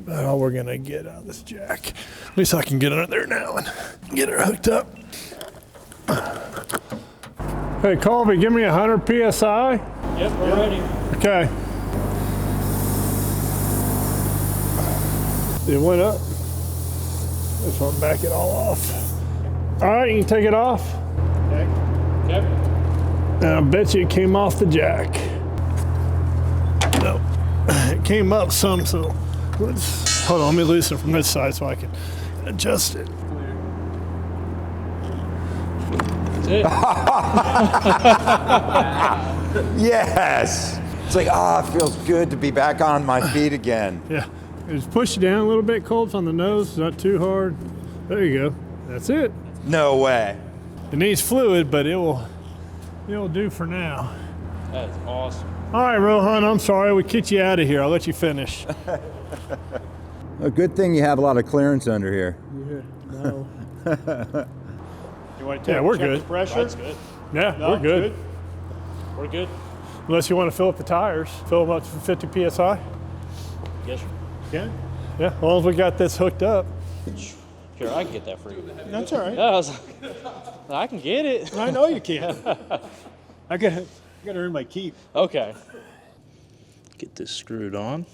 About all we're gonna get out of this jack. At least I can get under there now and get her hooked up. Hey Colby, give me 100 PSI. Yep, we're ready. Okay. It went up. Just want to back it all off. All right, you can take it off. Okay. And I bet you it came off the jack. No, it came up some, so let's, hold on, let me loosen it from this side so I can adjust it. That's it. Yes. It's like, it feels good to be back on my feet again. Yeah, just push it down a little bit, Colts, on the nose, not too hard. There you go, that's it. No way. It needs fluid, but it'll do for now. That's awesome. All right, Rohan, I'm sorry, we kicked you out of here. I'll let you finish. A good thing you have a lot of clearance under here. No. You want to Yeah, we're check good. the pressure? That's good. Yeah, No, we're good. We're good. Unless you want to fill up the tires, fill them up to 50 PSI. Yes, sir. Okay. Yeah, as long as we got this hooked up. Sure, I can get that for you. That's all right. I was like, I can get it. I know you can. I gotta earn my keep. Okay. Get this screwed on.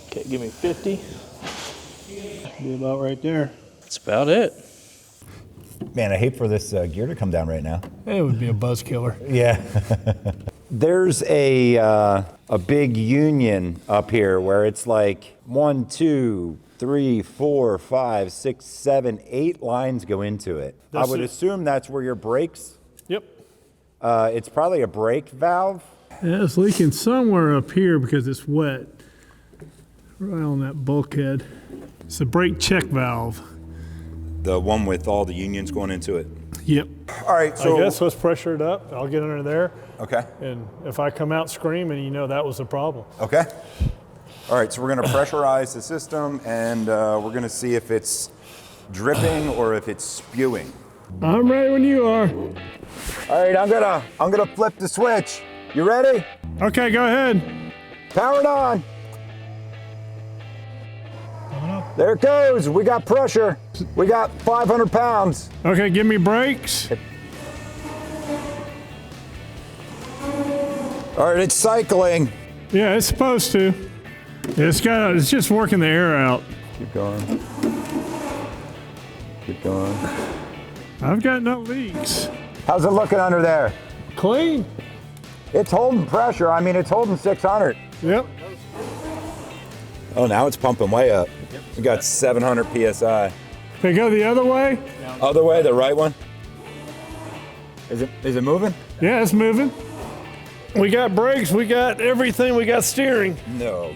Okay, give me 50. Be about right there. That's about it. Man, I hate for this gear to come down right now. It would be a buzz killer. Yeah. There's a big union up here where it's like 1, 2, 3, 4, 5, 6, 7, 8 lines go into it. I would assume that's where your brakes. Yep. It's probably a brake valve. Yeah, it's leaking somewhere up here because it's wet. Right on that bulkhead. It's a brake check valve. The one with all the unions going into it. Yep. All right, so I guess let's pressure it up. I'll get under there. Okay. And if I come out screaming, you know that was the problem. Okay. All right, so we're going to pressurize the system, and we're going to see if it's dripping or if it's spewing. I'm ready when you are. All right, I'm gonna flip the switch. You ready? Okay, go ahead. Power it on. There it goes. We got pressure. We got 500 pounds. Okay, give me brakes. All right, it's cycling. Yeah, it's supposed to. It's just working the air out. Keep going. Keep going. I've got no leaks. How's it looking under there? Clean. It's holding pressure. I mean, it's holding 600. Yep. Oh, now it's pumping way up. We got 700 PSI. Okay, go the other way. Other way, the right one? Is it moving? Yeah, it's moving. We got brakes, we got everything, we got steering. No.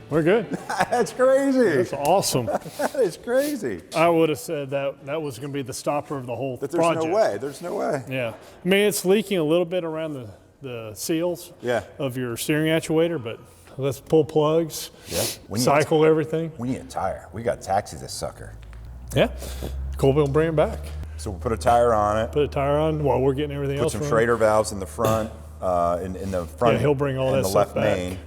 We're good. That's crazy. That's awesome. That is crazy. I would have said that was going to be the stopper of the whole There's project. no way. There's no way. Yeah. I mean, it's leaking a little bit around the seals of your steering actuator, but let's pull plugs, cycle everything. We need a tire. We got to taxi this sucker. Yeah. Cole will bring it back. So we'll put a tire on it. Put a tire on while we're getting everything else Put some running. Schrader valves in the front, in the front. Yeah, he'll bring all that in the stuff left back. main,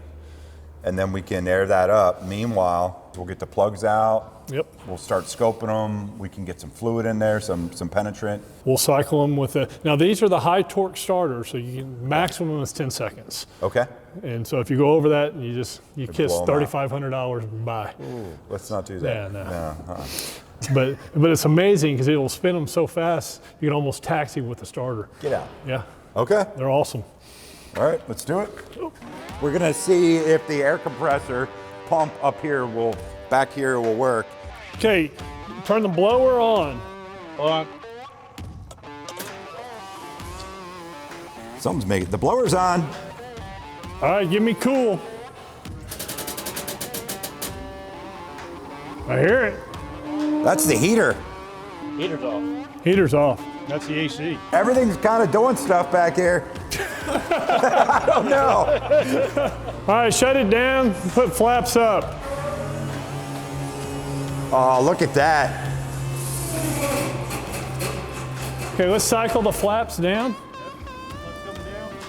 and then we can air that up. Meanwhile, we'll get the plugs out. Yep. We'll start scoping them. We can get some fluid in there, some penetrant. We'll cycle them with now these are the high torque starters, so you can maximum is 10 seconds. Okay. And so if you go over that, you kiss blow 'em out. $3,500 and bye. Ooh, let's not do that. Yeah, no. Uh-uh. But it's amazing because it'll spin them so fast you can almost taxi with the starter. Get out. Yeah, Okay. they're awesome. All right, let's do it. We're gonna see if the air compressor pump up here back here will work. Okay, turn the blower on. Something's making the blower's on. All right, give me cool. I hear it. That's the heater. Heater's off. Heater's off. That's the AC. Everything's kind of doing stuff back here. I don't know. All right, shut it down. Put flaps up. Oh, look at that. Okay, let's cycle the flaps down.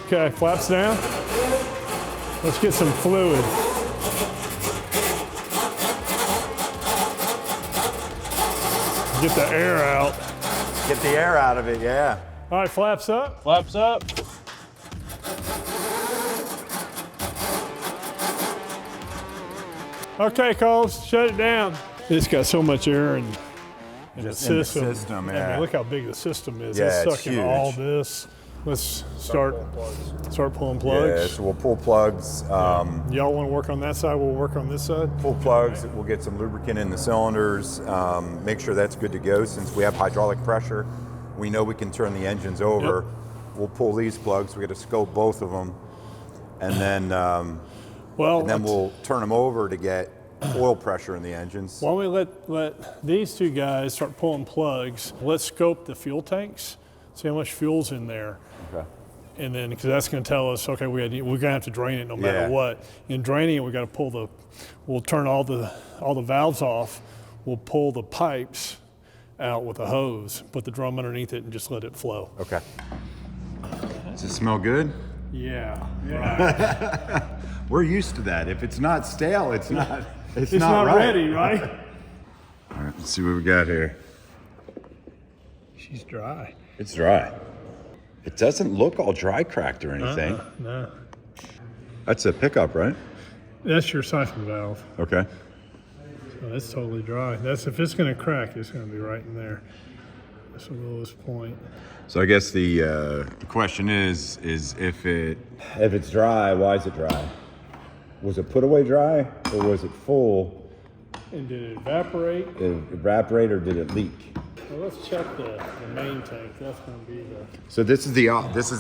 Okay, flaps down. Let's get some fluid. Get the air out. Get the air out of it, yeah. All right, flaps up. Flaps up. Okay, Coles, shut it down. It's got so much air in the Just in the system. system, I yeah. mean, look how big the system is. Yeah, it's it's sucking huge. all this. Let's start pulling Yeah, plugs. so we'll pull plugs. Y'all want to work on that side? We'll work on this side. Pull plugs. We'll get some lubricant in the cylinders. Make sure that's good to go. Since we have hydraulic pressure, we know we can turn the engines over. Yep. We'll pull these plugs. We got to scope both of them, and then we'll turn them over to get oil pressure in the engines. Why don't we let these two guys start pulling plugs? Let's scope the fuel tanks, see how much fuel's in there. Okay. And then, because that's going to tell us, okay, we're going to have to drain it no matter Yeah. what. In draining it, we got to we'll turn all the valves off. We'll pull the pipes out with a hose, put the drum underneath it, and just let it flow. Okay. Does it smell good? Yeah. Right. We're used to that. If it's not stale, it's not. It's not right. ready, right? All right, let's see what we got here. She's dry. It's dry. It doesn't look all dry cracked or anything. No. That's a pickup, right? That's your siphon valve. Okay. So that's totally dry. That's if it's going to crack, it's going to be right in there. That's the lowest point. So I guess the question is if it's dry, why is it dry? Was it put away dry, or was it full? And did it evaporate? Did it evaporate, or did it leak? Well, let's check the main tank. That's going to be the. So this is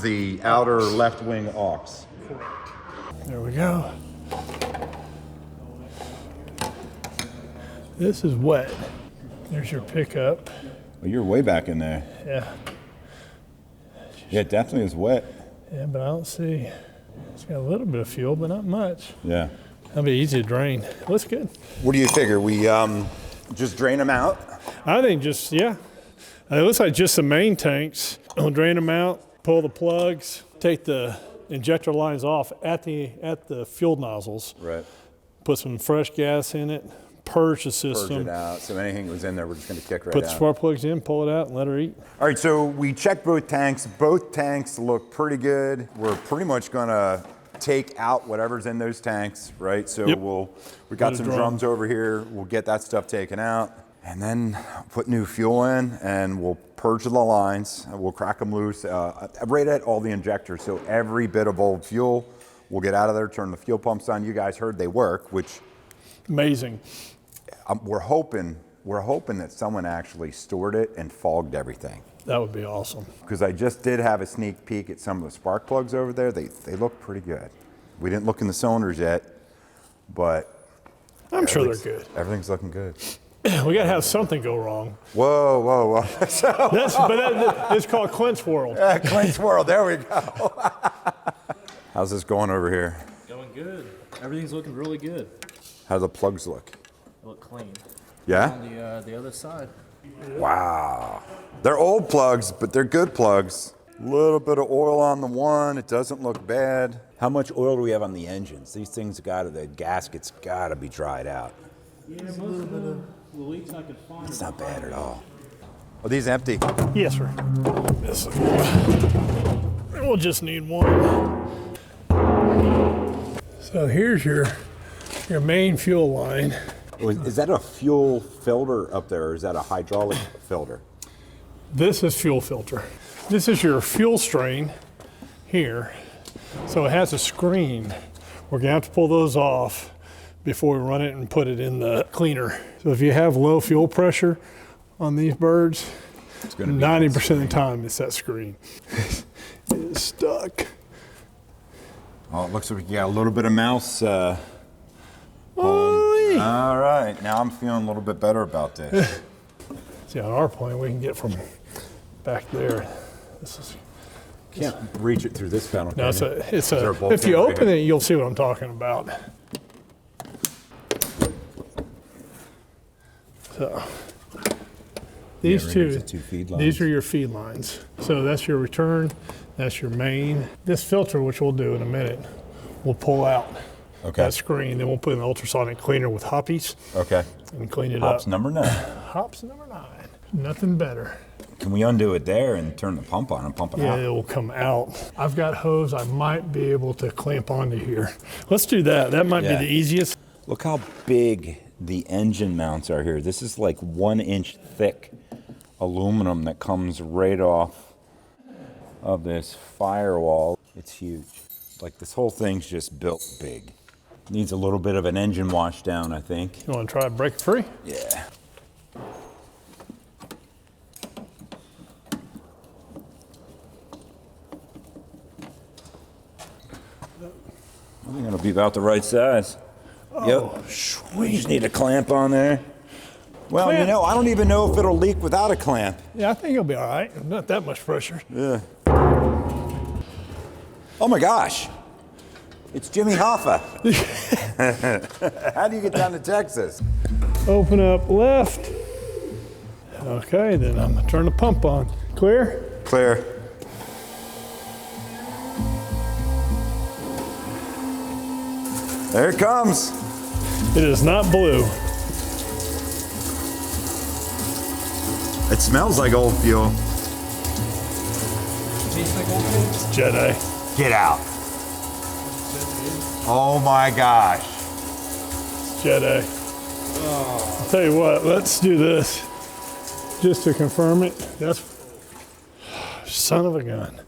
the outer left wing aux. There we go. This is wet. There's your pickup. Well, you're way back in there. Yeah. Yeah, it definitely is wet. Yeah, but I don't see. It's got a little bit of fuel, but not much. Yeah. That'll be easy to drain. Looks good. What do you figure? We just drain them out? I think just, yeah. It looks like just the main tanks. We'll drain them out, pull the plugs, take the injector lines off at the fuel nozzles. Right. Put some fresh gas in it, purge the system. Purge it out. So anything that was in there, we're just going to kick right Put out. the spark plugs in, pull it out, and let her eat. All right, so we checked both tanks. Both tanks look pretty good. We're pretty much going to take out whatever's in those tanks, right? So Yep. we got Put a some drum. drums over here. We'll get that stuff taken out, and then put new fuel in, and we'll purge the lines. We'll crack them loose right at all the injectors. So every bit of old fuel will get out of there. Turn the fuel pumps on. You guys heard they work, which Amazing. we're hoping that someone actually stored it and fogged everything. That would be awesome. Because I just did have a sneak peek at some of the spark plugs over there. They look pretty good. We didn't look in the cylinders yet, but I'm sure they're good. Everything's looking good. We got to have something go wrong. Whoa. It's called Clint's World. Clint's World, there we go. How's this going over here? Going good. Everything's looking really good. How do the plugs look? They look clean. Yeah? On the other side. Wow. They're old plugs, but they're good plugs. A little bit of oil on the one. It doesn't look bad. How much oil do we have on the engines? These things the gaskets got to be dried out. Yeah, most of the leaks I could find. It's not bad at all. Are these empty? Yes, sir. We'll just need one. So here's your main fuel line. Is that a fuel filter up there, or is that a hydraulic filter? This is fuel filter. This is your fuel strain here. So it has a screen. We're gonna have to pull those off before we run it and put it in the cleaner. So if you have low fuel pressure on these birds, 90% of the time it's that screen. It is stuck. Oh, it looks like we got a little bit of mouse. Oy. All right, now I'm feeling a little bit better about this. See, on our plane, we can get from back there. This is. Can't reach it through this panel. No, can it's you? a. If you open it, you'll see what I'm talking about. So these here's the two feed lines. these are your feed lines. So that's your return, that's your main. This filter, which we'll do in a minute, we'll pull out that screen. Then we'll put an ultrasonic cleaner with hoppies. Okay. And clean it Hops up. number 9. Hops number 9. Nothing better. Can we undo it there and turn the pump on and pump it out? Yeah, it will come out. I've got hose I might be able to clamp onto here. Let's do that. That might be the easiest. Look how big the engine mounts are here. This is like 1 inch thick aluminum that comes right off of this firewall. It's huge. Like this whole thing's just built big. Needs a little bit of an engine wash down, I think. You want to try to break it free? Yeah. I think it'll be about the right size. Oh, Yep. We just need a clamp on there. Well, Clamp. you know, I don't even know if it'll leak without a clamp. Yeah, I think it'll be all right. Not that much pressure. Yeah. Oh my gosh. It's Jimmy Hoffa. How do you get down to Texas? Open up left. Okay, then I'm gonna turn the pump on. Clear? Clear. There it comes. It is not blue. It smells like old fuel. It's Jet A. Get out. Oh my gosh. It's Jet A. I'll tell you what, let's do this just to confirm it. That's son of a gun.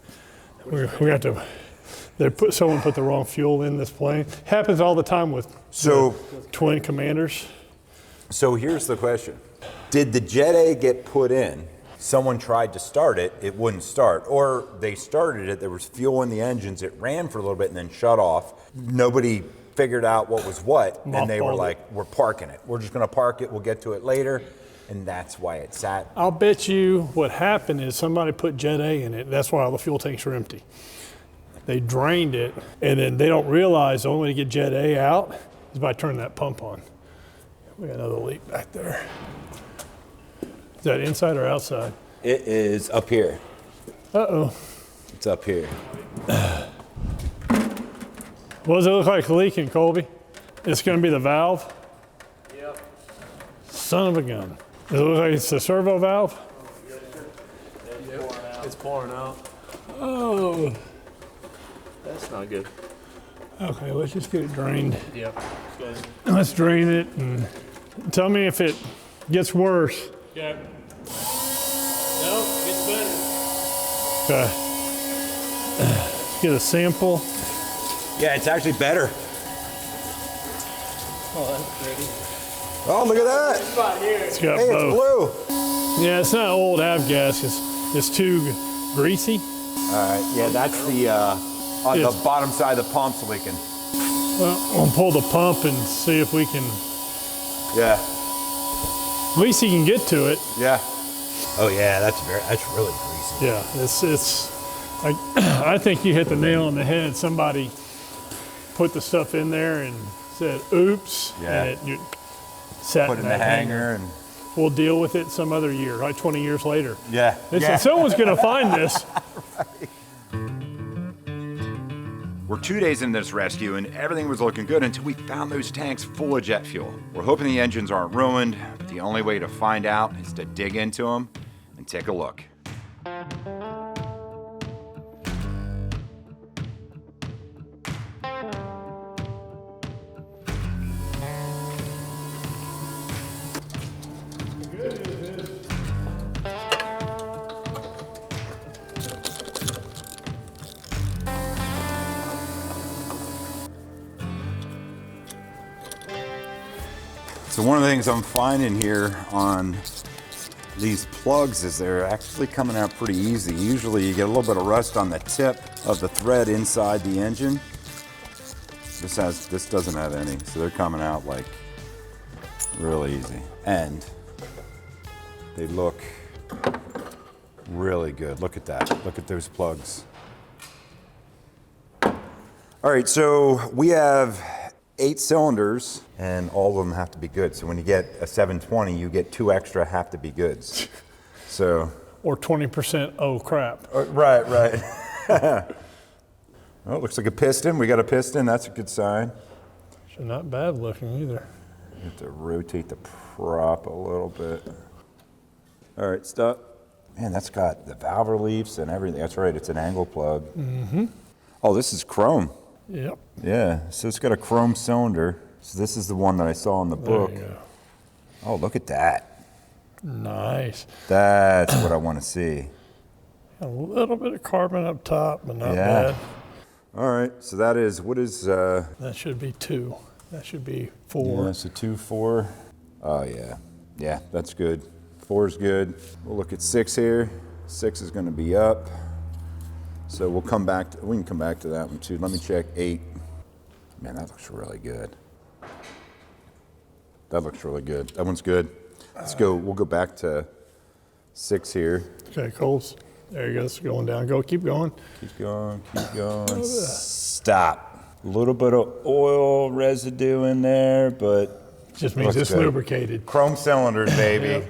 We got to. Someone put the wrong fuel in this plane. Happens all the time with twin commanders. So here's the question. Did the Jet A get put in? Someone tried to start it, it wouldn't start. Or they started it, there was fuel in the engines, it ran for a little bit and then shut off. Nobody figured out what was what, and they were like, we're parking it. We're just gonna park it, we'll get to it later. And that's why it sat. I'll bet you what happened is somebody put Jet A in it. That's why all the fuel tanks are empty. They drained it, and then they don't realize the only way to get Jet A out is by turning that pump on. We got another leak back there. Is that inside or outside? It is up here. Uh-oh. It's up here. What does it look like leaking, Colby? It's gonna be the valve? Yep. Son of a gun. Does it look like it's the servo valve? It's pouring out. Oh. That's not good. Okay, let's just get it drained. Yep. Good. Let's drain it and tell me if it gets worse. Yeah. No, it's better. Okay. Let's get a sample. Yeah, it's actually better. Oh, that's pretty. Oh, look at that. Spot here. It's got Hey, both. it's blue. Yeah, it's not old avgas. It's too greasy. All right, yeah, that's the, on the bottom side of the pump's leaking. Well, we'll pull the pump and see if we can, Yeah, at least you can get to it. yeah. Oh yeah, that's really greasy. Yeah, I think you hit the nail on the head. Somebody put the stuff in there and said, oops. Yeah. And it sat Put in the hangar and. We'll deal with it some other year, like 20 years later. Yeah. Listen, someone's gonna find this. We're 2 days into this rescue and everything was looking good until we found those tanks full of jet fuel. We're hoping the engines aren't ruined, but the only way to find out is to dig into them and take a look. So one of the things I'm finding here on these plugs is they're actually coming out pretty easy. Usually you get a little bit of rust on the tip of the thread inside the engine. This doesn't have any, so they're coming out like really easy. And they look really good. Look at that. Look at those plugs. All right, so we have 8 cylinders and all of them have to be good. So when you get a 720, you get 2 extra have to be goods. So. Or 20% oh crap. Right. Well, it looks like a piston. We got a piston, that's a good sign. So not bad looking either. You have to rotate the prop a little bit. All right, stop. Man, that's got the valve reliefs and everything. That's right, it's an angle plug. Mm-hmm. Oh, this is chrome. Yep. Yeah, so it's got a chrome cylinder. So this is the one that I saw in the book. There you go. Oh, look at that. Nice. That's what I want to see. A little bit of carbon up top, but not Yeah. bad. All right, so that is, what is, That should be 2. That should be 4. yeah, so 2, 4. Oh yeah, yeah, that's good. 4 is good. We'll look at 6 here. 6 is gonna be up. So we can come back to that one too. Let me check 8. Man, that looks really good. That looks really good. That one's good. Let's go, we'll go back to 6 here. Okay, Coles. There you go. It's going down. Go, keep going. Keep going, keep going. Stop. A little bit of oil residue in there, but Just means looks it's good. lubricated. Chrome cylinders, baby. Yep.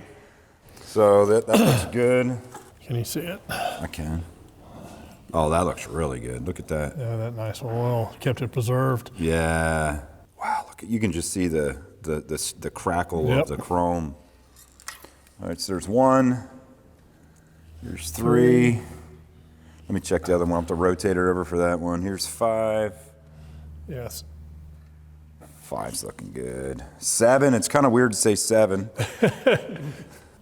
So that looks good. Can you see it? I can. Oh, that looks really good. Look at that. Yeah, that nice oil kept it preserved. Yeah. Wow, look at, you can just see the the crackle Yep. of the chrome. All right, so there's 1. Here's 3. Let me check the other one. I'll have to rotate it over for that one. Here's 5. Yes. 5's looking good. 7, it's kind of weird to say 7.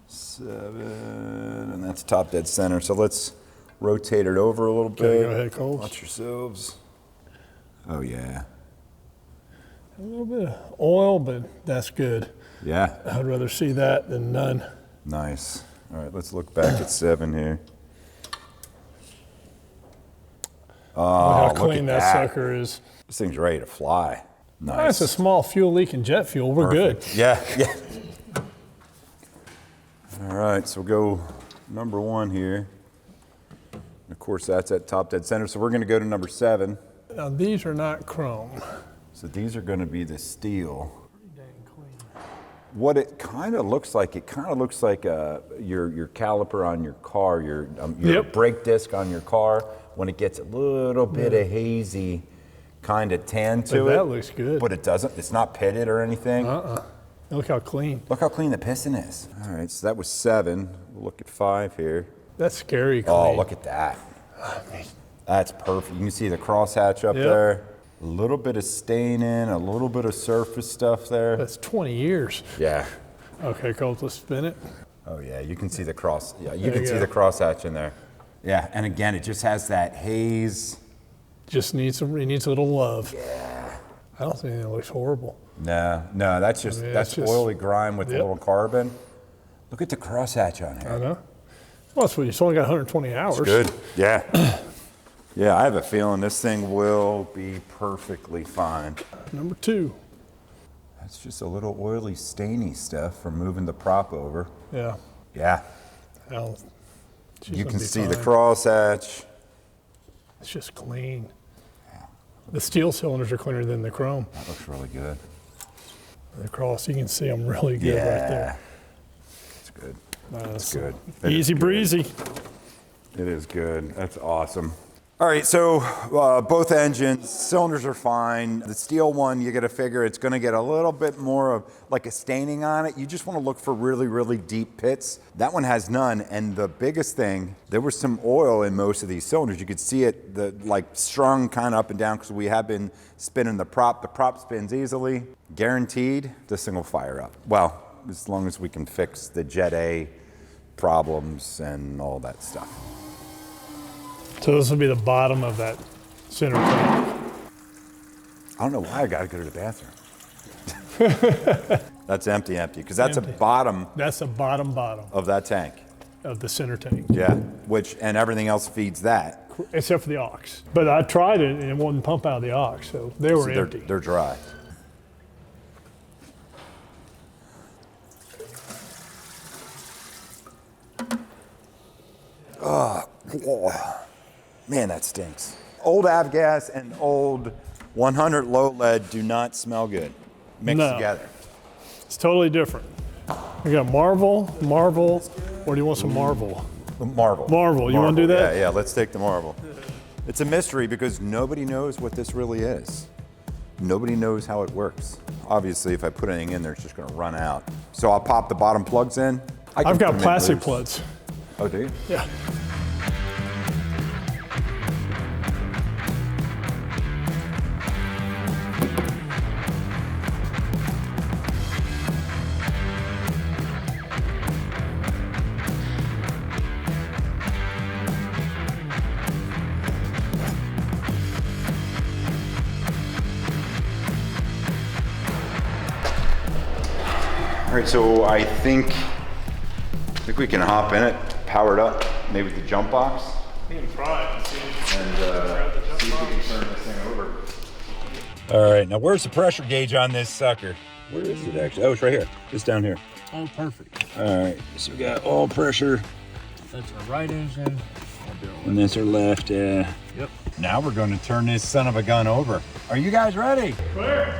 7, and that's top dead center. So let's rotate it over a little bit. Okay, go ahead, Cole. Watch yourselves. Oh, yeah. A little bit of oil, but that's good. Yeah. I'd rather see that than none. Nice. All right, let's look back at 7 here. Look Oh, how look clean at that sucker is. This thing's ready to fly. Nice. That's a small fuel leak in jet fuel. We're Perfect. good. Yeah, yeah. All right, so we'll go number 1 here. And of course, that's at top dead center. So we're going to go to number 7. Now, these are not chrome. So these are going to be the steel. What it kind of looks like, your caliper on your car, your Yep. brake disc on your car, when it gets a little bit of hazy kind of tan to But it. that looks good. But it doesn't, it's not pitted or anything. Look how clean. Look how clean the piston is. All right, so that was 7. We'll look at 5 here. That's scary clean. Oh, look at that. That's perfect. You can see the crosshatch up Yep. there. A little bit of staining, a little bit of surface stuff there. That's 20 years. Yeah. Okay, Colt, let's spin it. Oh yeah, you can see the cross. Yeah, you There can you see go. the crosshatch in there. Yeah, and again, it just has that haze. Just needs it needs a little love. Yeah. I don't think it looks horrible. No, that's just mean, that's it's just- oily grime with a Yep. little carbon. Look at the crosshatch on here. I know. Well, it's only got 120 hours. Good. Yeah. Yeah, I have a feeling this thing will be perfectly fine. Number 2. That's just a little oily, stainy stuff from moving the prop over. Yeah. Yeah. Well, she's You gonna can be see the fine. crosshatch. It's just clean. The steel cylinders are cleaner than the chrome. That looks really good. The cross, you can see them really good right there. It's good. That's good. It Easy is good. breezy. It is good. That's awesome. All right, so both engines, cylinders are fine. The steel one, you got to figure it's going to get a little bit more of like a staining on it. You just want to look for really, really deep pits. That one has none. And the biggest thing, there was some oil in most of these cylinders. You could see it, like strung kind of up and down because we have been spinning the prop. The prop spins easily. Guaranteed, this thing will fire up. Well, as long as we can fix the Jet A problems and all that stuff. So this will be the bottom of that center tank. I don't know why I got to go to the bathroom. That's empty, because that's Empty. a bottom That's the bottom of that tank. of the center tank, Yeah, and everything else feeds that. except for the aux. But I tried it and it wouldn't pump out of the aux, so they were So empty. they're dry. Oh, man, that stinks. Old avgas and old 100 low lead do not smell good mixed No. together. It's totally different. We got Marvel, or do you want some Marvel? Marvel. Marvel, you wanna do that? Yeah, let's take the Marvel. It's a mystery because nobody knows what this really is. Nobody knows how it works. Obviously, if I put anything in there, it's just gonna run out. So I'll pop the bottom plugs in. I can I've put got them in plastic loose. plugs. Oh, do you? Yeah. All right, so I think we can hop in it, power it up, maybe with the jump box, You can try it and see. and see if we can turn this thing over. All right, now where's the pressure gauge on this sucker? Where is it actually? Oh, it's right here. It's down here. Oh, perfect. All right, so we got all pressure, That's our right engine. and that's our left. Yep. Now we're going to turn this son of a gun over. Are you guys ready? Clear.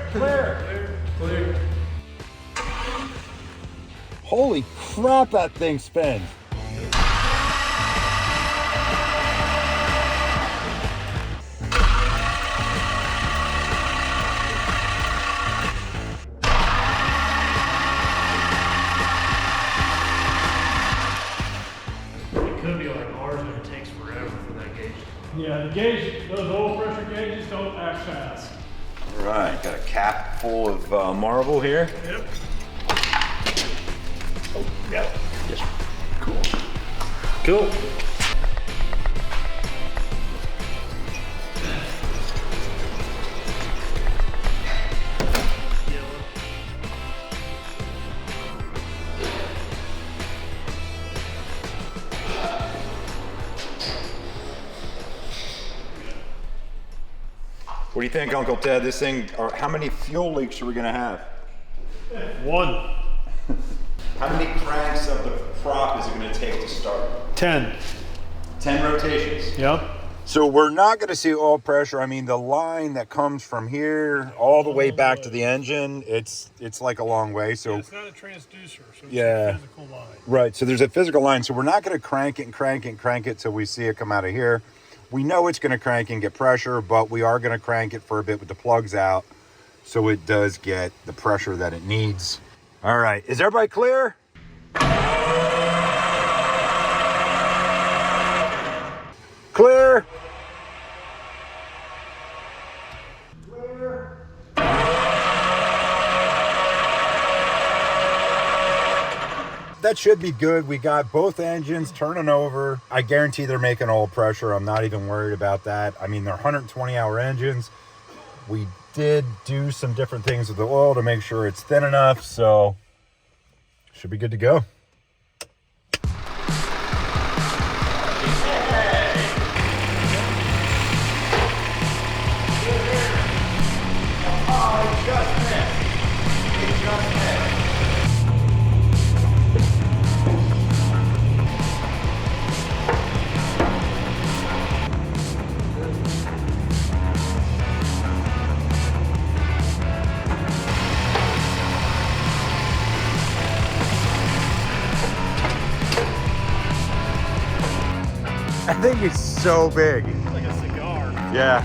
Holy crap, that thing spins. Those oil pressure gauges don't act fast. All right, got a cap full of marble here. Yep. Oh, got it. Yes. Cool. Cool. What do you think, Uncle Ted? This thing, or how many fuel leaks are we gonna have? 1. How many cranks of the prop is it gonna take to start? 10. 10 rotations. Yep. So we're not gonna see oil pressure. I mean, the line that comes from here all the way back to the engine, it's like a long way. So It's not a transducer, so it's Yeah. a physical line. right, so there's a physical line. So we're not gonna crank it and crank it and crank it till we see it come out of here. We know it's gonna crank and get pressure, but we are gonna crank it for a bit with the plugs out so it does get the pressure that it needs. All right, is everybody clear? Clear. That should be good. We got both engines turning over. I guarantee they're making oil pressure. I'm not even worried about that. I mean, they're 120-hour engines. We did do some different things with the oil to make sure it's thin enough, so should be good to go. I think it's so big. It's like a cigar. Yeah.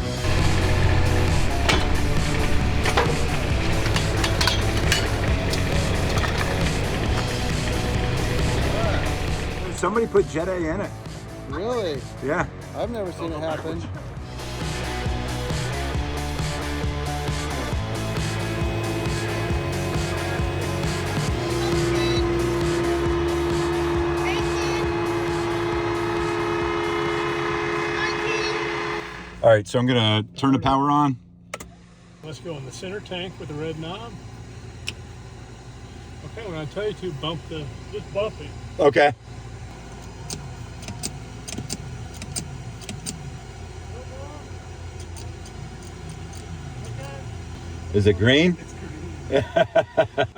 Somebody put Jet A in it. Really? Yeah. I've never seen it happen. All right, so I'm gonna turn the power on. Let's go in the center tank with the red knob. Okay, when I tell you to just bump it. Okay. Is it green?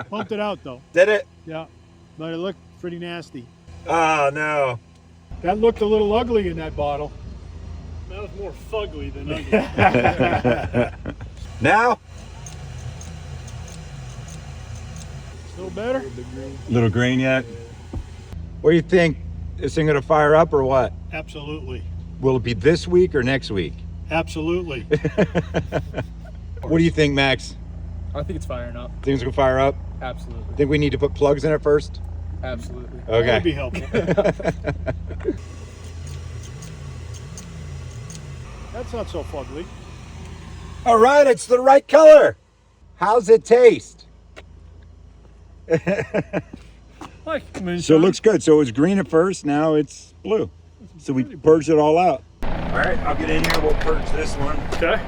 Pumped it out though. Did it? Yeah. But it looked pretty nasty. Oh no. That looked a little ugly in that bottle. That was more fugly than ugly. Now? Still better? Little green yet? What do you think? This thing gonna fire up or what? Absolutely. Will it be this week or next week? Absolutely. What do you think, Max? I think it's firing up. Think it's gonna fire up? Absolutely. Think we need to put plugs in it first? Absolutely. Okay. That would be helpful. That's not so fugly. All right, it's the right color. How's it taste? Like moonshine. So it looks good. So it was green at first, now it's blue. So we purged it all out. All right, I'll get in here, we'll purge this one. Okay.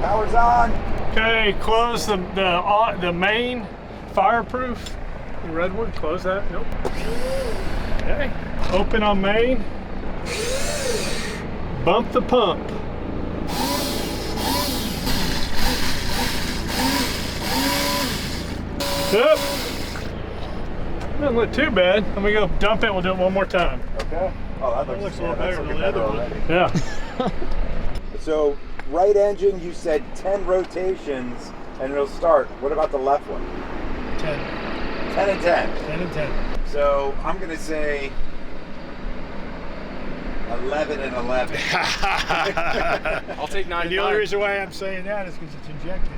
Power's on. Okay, close the main fireproof. The redwood, close that. Nope. Okay. Open on main. Bump the pump. Yep. Doesn't look too bad. Let me go dump it. We'll do it one more time. Okay. Oh, that looks a little better than the other one. Yeah. So right engine, you said 10 rotations and it'll start. What about the left one? 10. 10 and 10. 10 and 10. So I'm gonna say 11 and 11. I'll take 9 And the only reason why I'm saying that is because it's injected.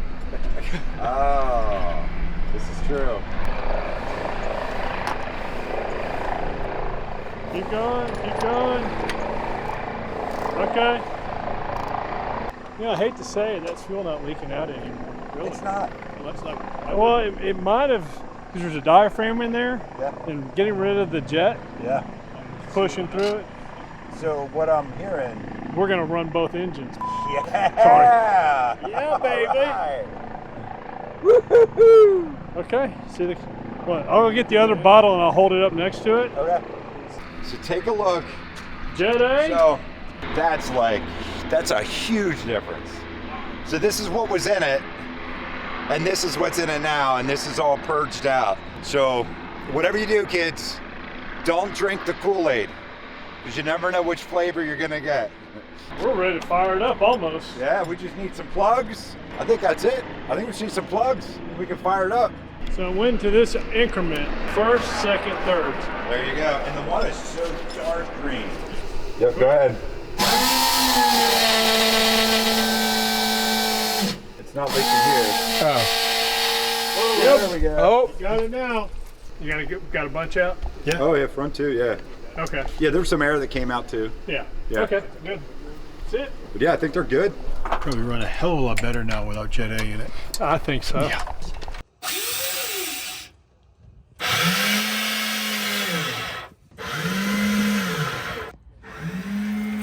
Oh, this is true. Keep going, keep going. Okay. Yeah, I hate to say it, that's fuel not leaking out anymore. Really. It's not. Well, that's not. Well, it might have, because there's a diaphragm in there, Yeah. and getting rid of the jet, Yeah. pushing through it, So what I'm hearing. we're going to run both engines. Yeah. Yeah, baby. All right. Woo-hoo-hoo. Okay, see the, what, I'll get the other bottle and I'll hold it up next to it. Okay. So take a look. Jet A? So that's a huge difference. So this is what was in it, and this is what's in it now, and this is all purged out. So whatever you do, kids, don't drink the Kool-Aid, because you never know which flavor you're gonna get. We're ready to fire it up almost. Yeah, we just need some plugs. I think that's it. I think we just need some plugs. We can fire it up. So when to this increment, first, second, third. There you go. And the water is so dark green. Yep, go ahead. It's not leaking here. Oh. Yep. There we go. Oh. Got it now. You got a bunch out? Yeah. Oh, yeah, front too, yeah. Okay. Yeah, there's some air that came out too. Yeah. Yeah. Okay, good. That's it. But yeah, I think they're good. Probably run a hell of a lot better now without Jet A in it. I think so. Yeah.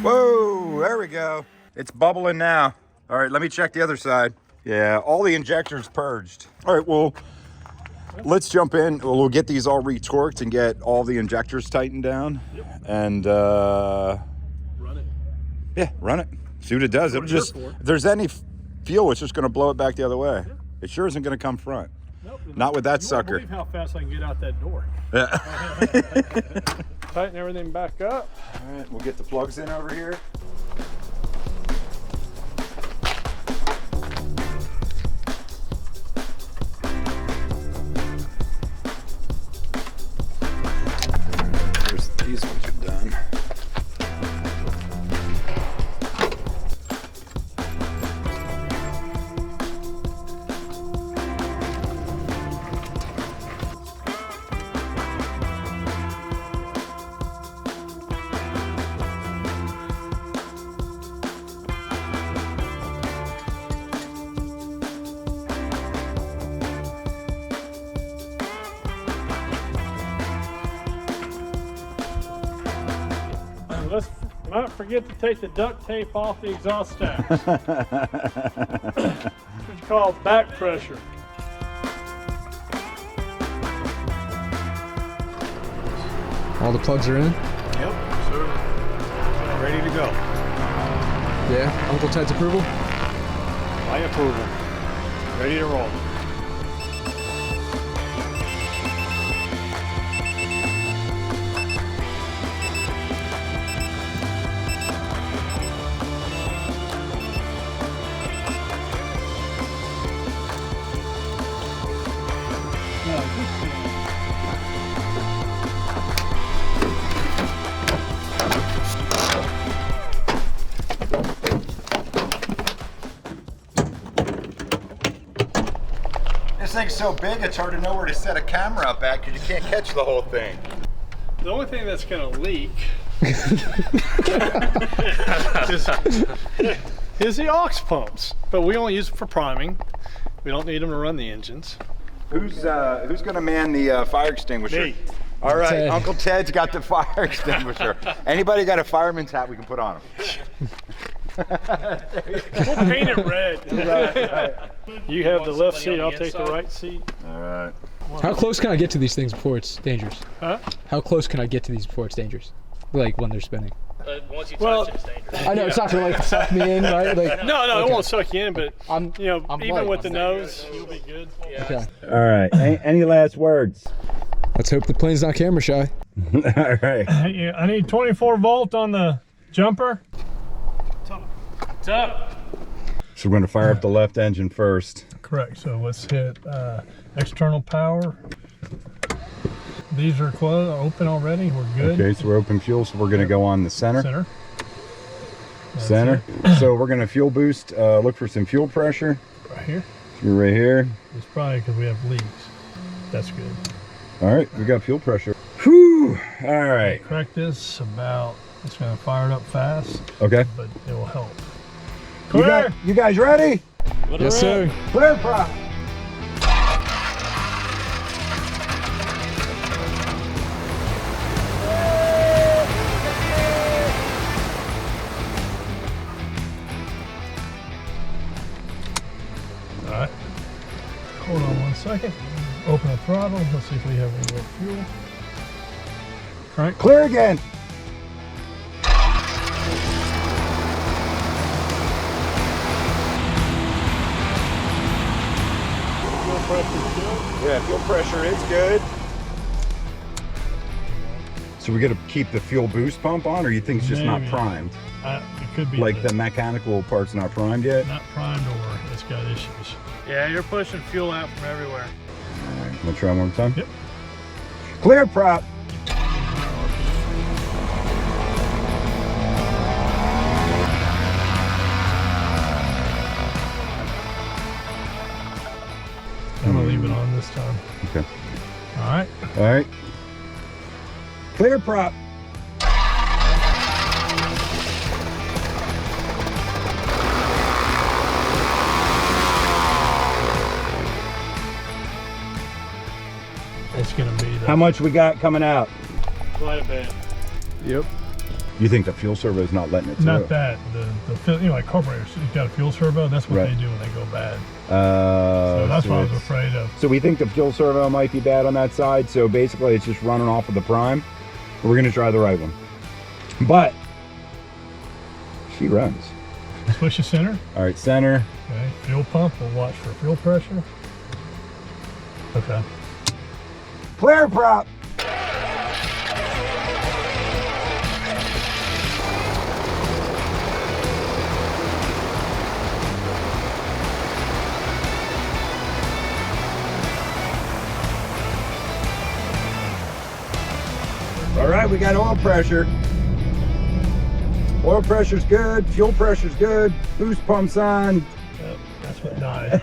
Whoa, there we go. It's bubbling now. All right, let me check the other side. Yeah, all the injectors purged. All right, well, let's jump in. We'll get these all retorqued and get all the injectors tightened down. Yep. And run it. Yeah, run it. See what it does. It'll just, if there's any fuel, it's just going to blow it back the other way. Yeah. It sure isn't going to come front. Nope. Not with that you sucker. Won't believe how fast I can get out that door. Yeah. Tighten everything back up. All right, we'll get the plugs in over here. These ones are done. Let's not forget to take the duct tape off the exhaust stacks. It's called back pressure. All the plugs are in? Yep, sir. Ready to go. Yeah. Uncle Ted's approval? My approval. Ready to roll. This thing's so big, it's hard to know where to set a camera up at because you can't catch the whole thing. The only thing that's going to leak is the aux pumps, but we only use them for priming. We don't need them to run the engines. Who's gonna man the fire extinguisher? Me. All right, Ted. Uncle Ted's got the fire extinguisher. Anybody got a fireman's hat we can put on him? We'll paint it red. Right. You have the left seat, I'll take the right seat. All right. How close can I get to these things before it's dangerous? Huh? How close can I get to these before it's dangerous? Like when they're spinning. Once you Well, touch it, it's dangerous. I know it's not gonna like suck me in, right? Like, No, okay. it won't suck you in, but I'm even light. with the nose, you'll be good. Okay. All right. Any last words? Let's hope the plane's not camera shy. All right. I need 24 volt on the jumper. Top. So we're gonna fire up the left engine first. Correct. So let's hit external power. These are closed, open already. We're good. Okay, so we're open fuel, so we're gonna go on the center. Center. That's Center. So we're gonna fuel boost. Look for some fuel pressure. Right here. So we're right here. It's probably because we have leaks. That's good. All right, we got fuel pressure. Whew. All right. Crack this about. It's gonna fire it up fast, Okay. but it will help. Clear. You guys ready? Yes, sir. Clear prop. All right. Hold on 1 second. Open the throttle. Let's see if we have any more fuel. All right. Clear again. Fuel pressure's good. Yeah, fuel pressure is good. So we got to keep the fuel boost pump on, or you think it's just not Maybe. primed? It could be Like the mechanical part's not primed yet? not primed or it's got issues. Yeah, you're pushing fuel out from everywhere. All right, I'm gonna try one more time. Yep. Clear prop. I'm gonna leave it on this time. Okay. All right. All right. Clear prop. It's gonna be the How much we got coming out? Quite a bit. Yep. You think the fuel servo is not letting it through? Not that like carburetors. You've got a fuel servo. That's what Right. they do when they go bad. So that's what I was it's- afraid of. So we think the fuel servo might be bad on that side. So basically it's just running off of the prime. We're gonna try the right one. But she runs. Push the center. All right, center. Okay. Fuel pump. We'll watch for fuel pressure. Okay. Clear prop. All right, we got oil pressure. Oil pressure's good, fuel pressure's good, boost pump's on. Yep. That's what died.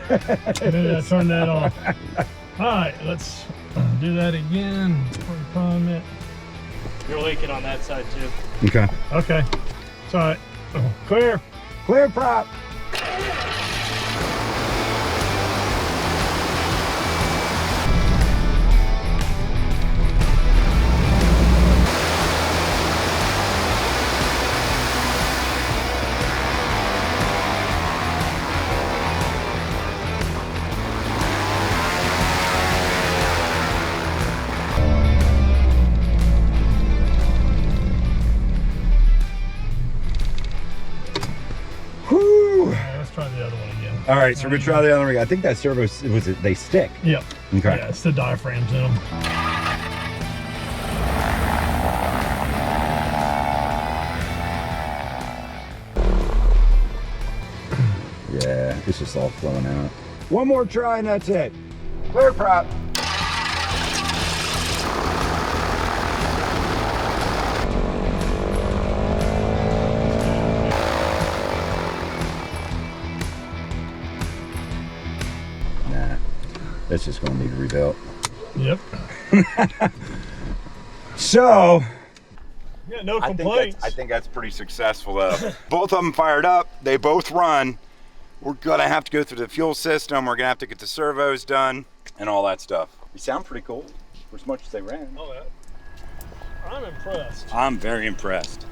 Maybe I turned that off. All right. Let's do that again. Prime it. You're leaking on that side too. Okay. Okay. It's all right. Clear. Clear prop. Whew. Let's try the other one again. All right, so we're gonna try the other one. I think that servo they stick. Yep. Okay. Yeah, it's the diaphragms in them. Yeah, it's just all flowing out. One more try and that's it. Clear prop. Nah, that's just gonna need rebuilt. Yep. So, Yeah, no I complaints. think that's pretty successful though. Both of them fired up. They both run. We're gonna have to go through the fuel system. We're gonna have to get the servos done and all that stuff. They sound pretty cool for as much as they ran. Oh, yeah. I'm impressed. I'm very impressed.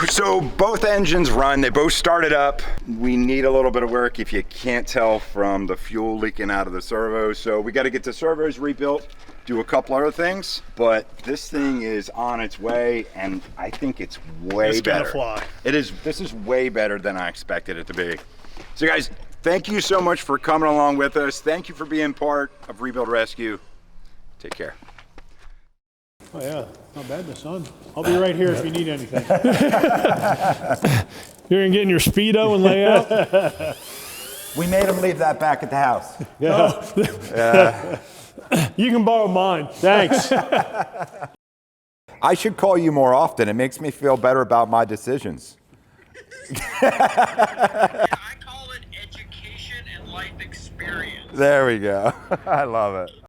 So both engines run, they both started up. We need a little bit of work if you can't tell from the fuel leaking out of the servos. So we gotta get the servos rebuilt, do a couple other things, but this thing is on its way and I think it's way It's gonna better. fly. This is way better than I expected it to be. So guys, thank you so much for coming along with us. Thank you for being part of Rebuild Rescue. Take care. Oh yeah, not bad, the sun. I'll be right here if you need anything. You're gonna get in your Speedo and lay out? We made him leave that back at the house. You can borrow mine. Thanks. I should call you more often. It makes me feel better about my decisions. I call it education and life experience. There we go. I love it.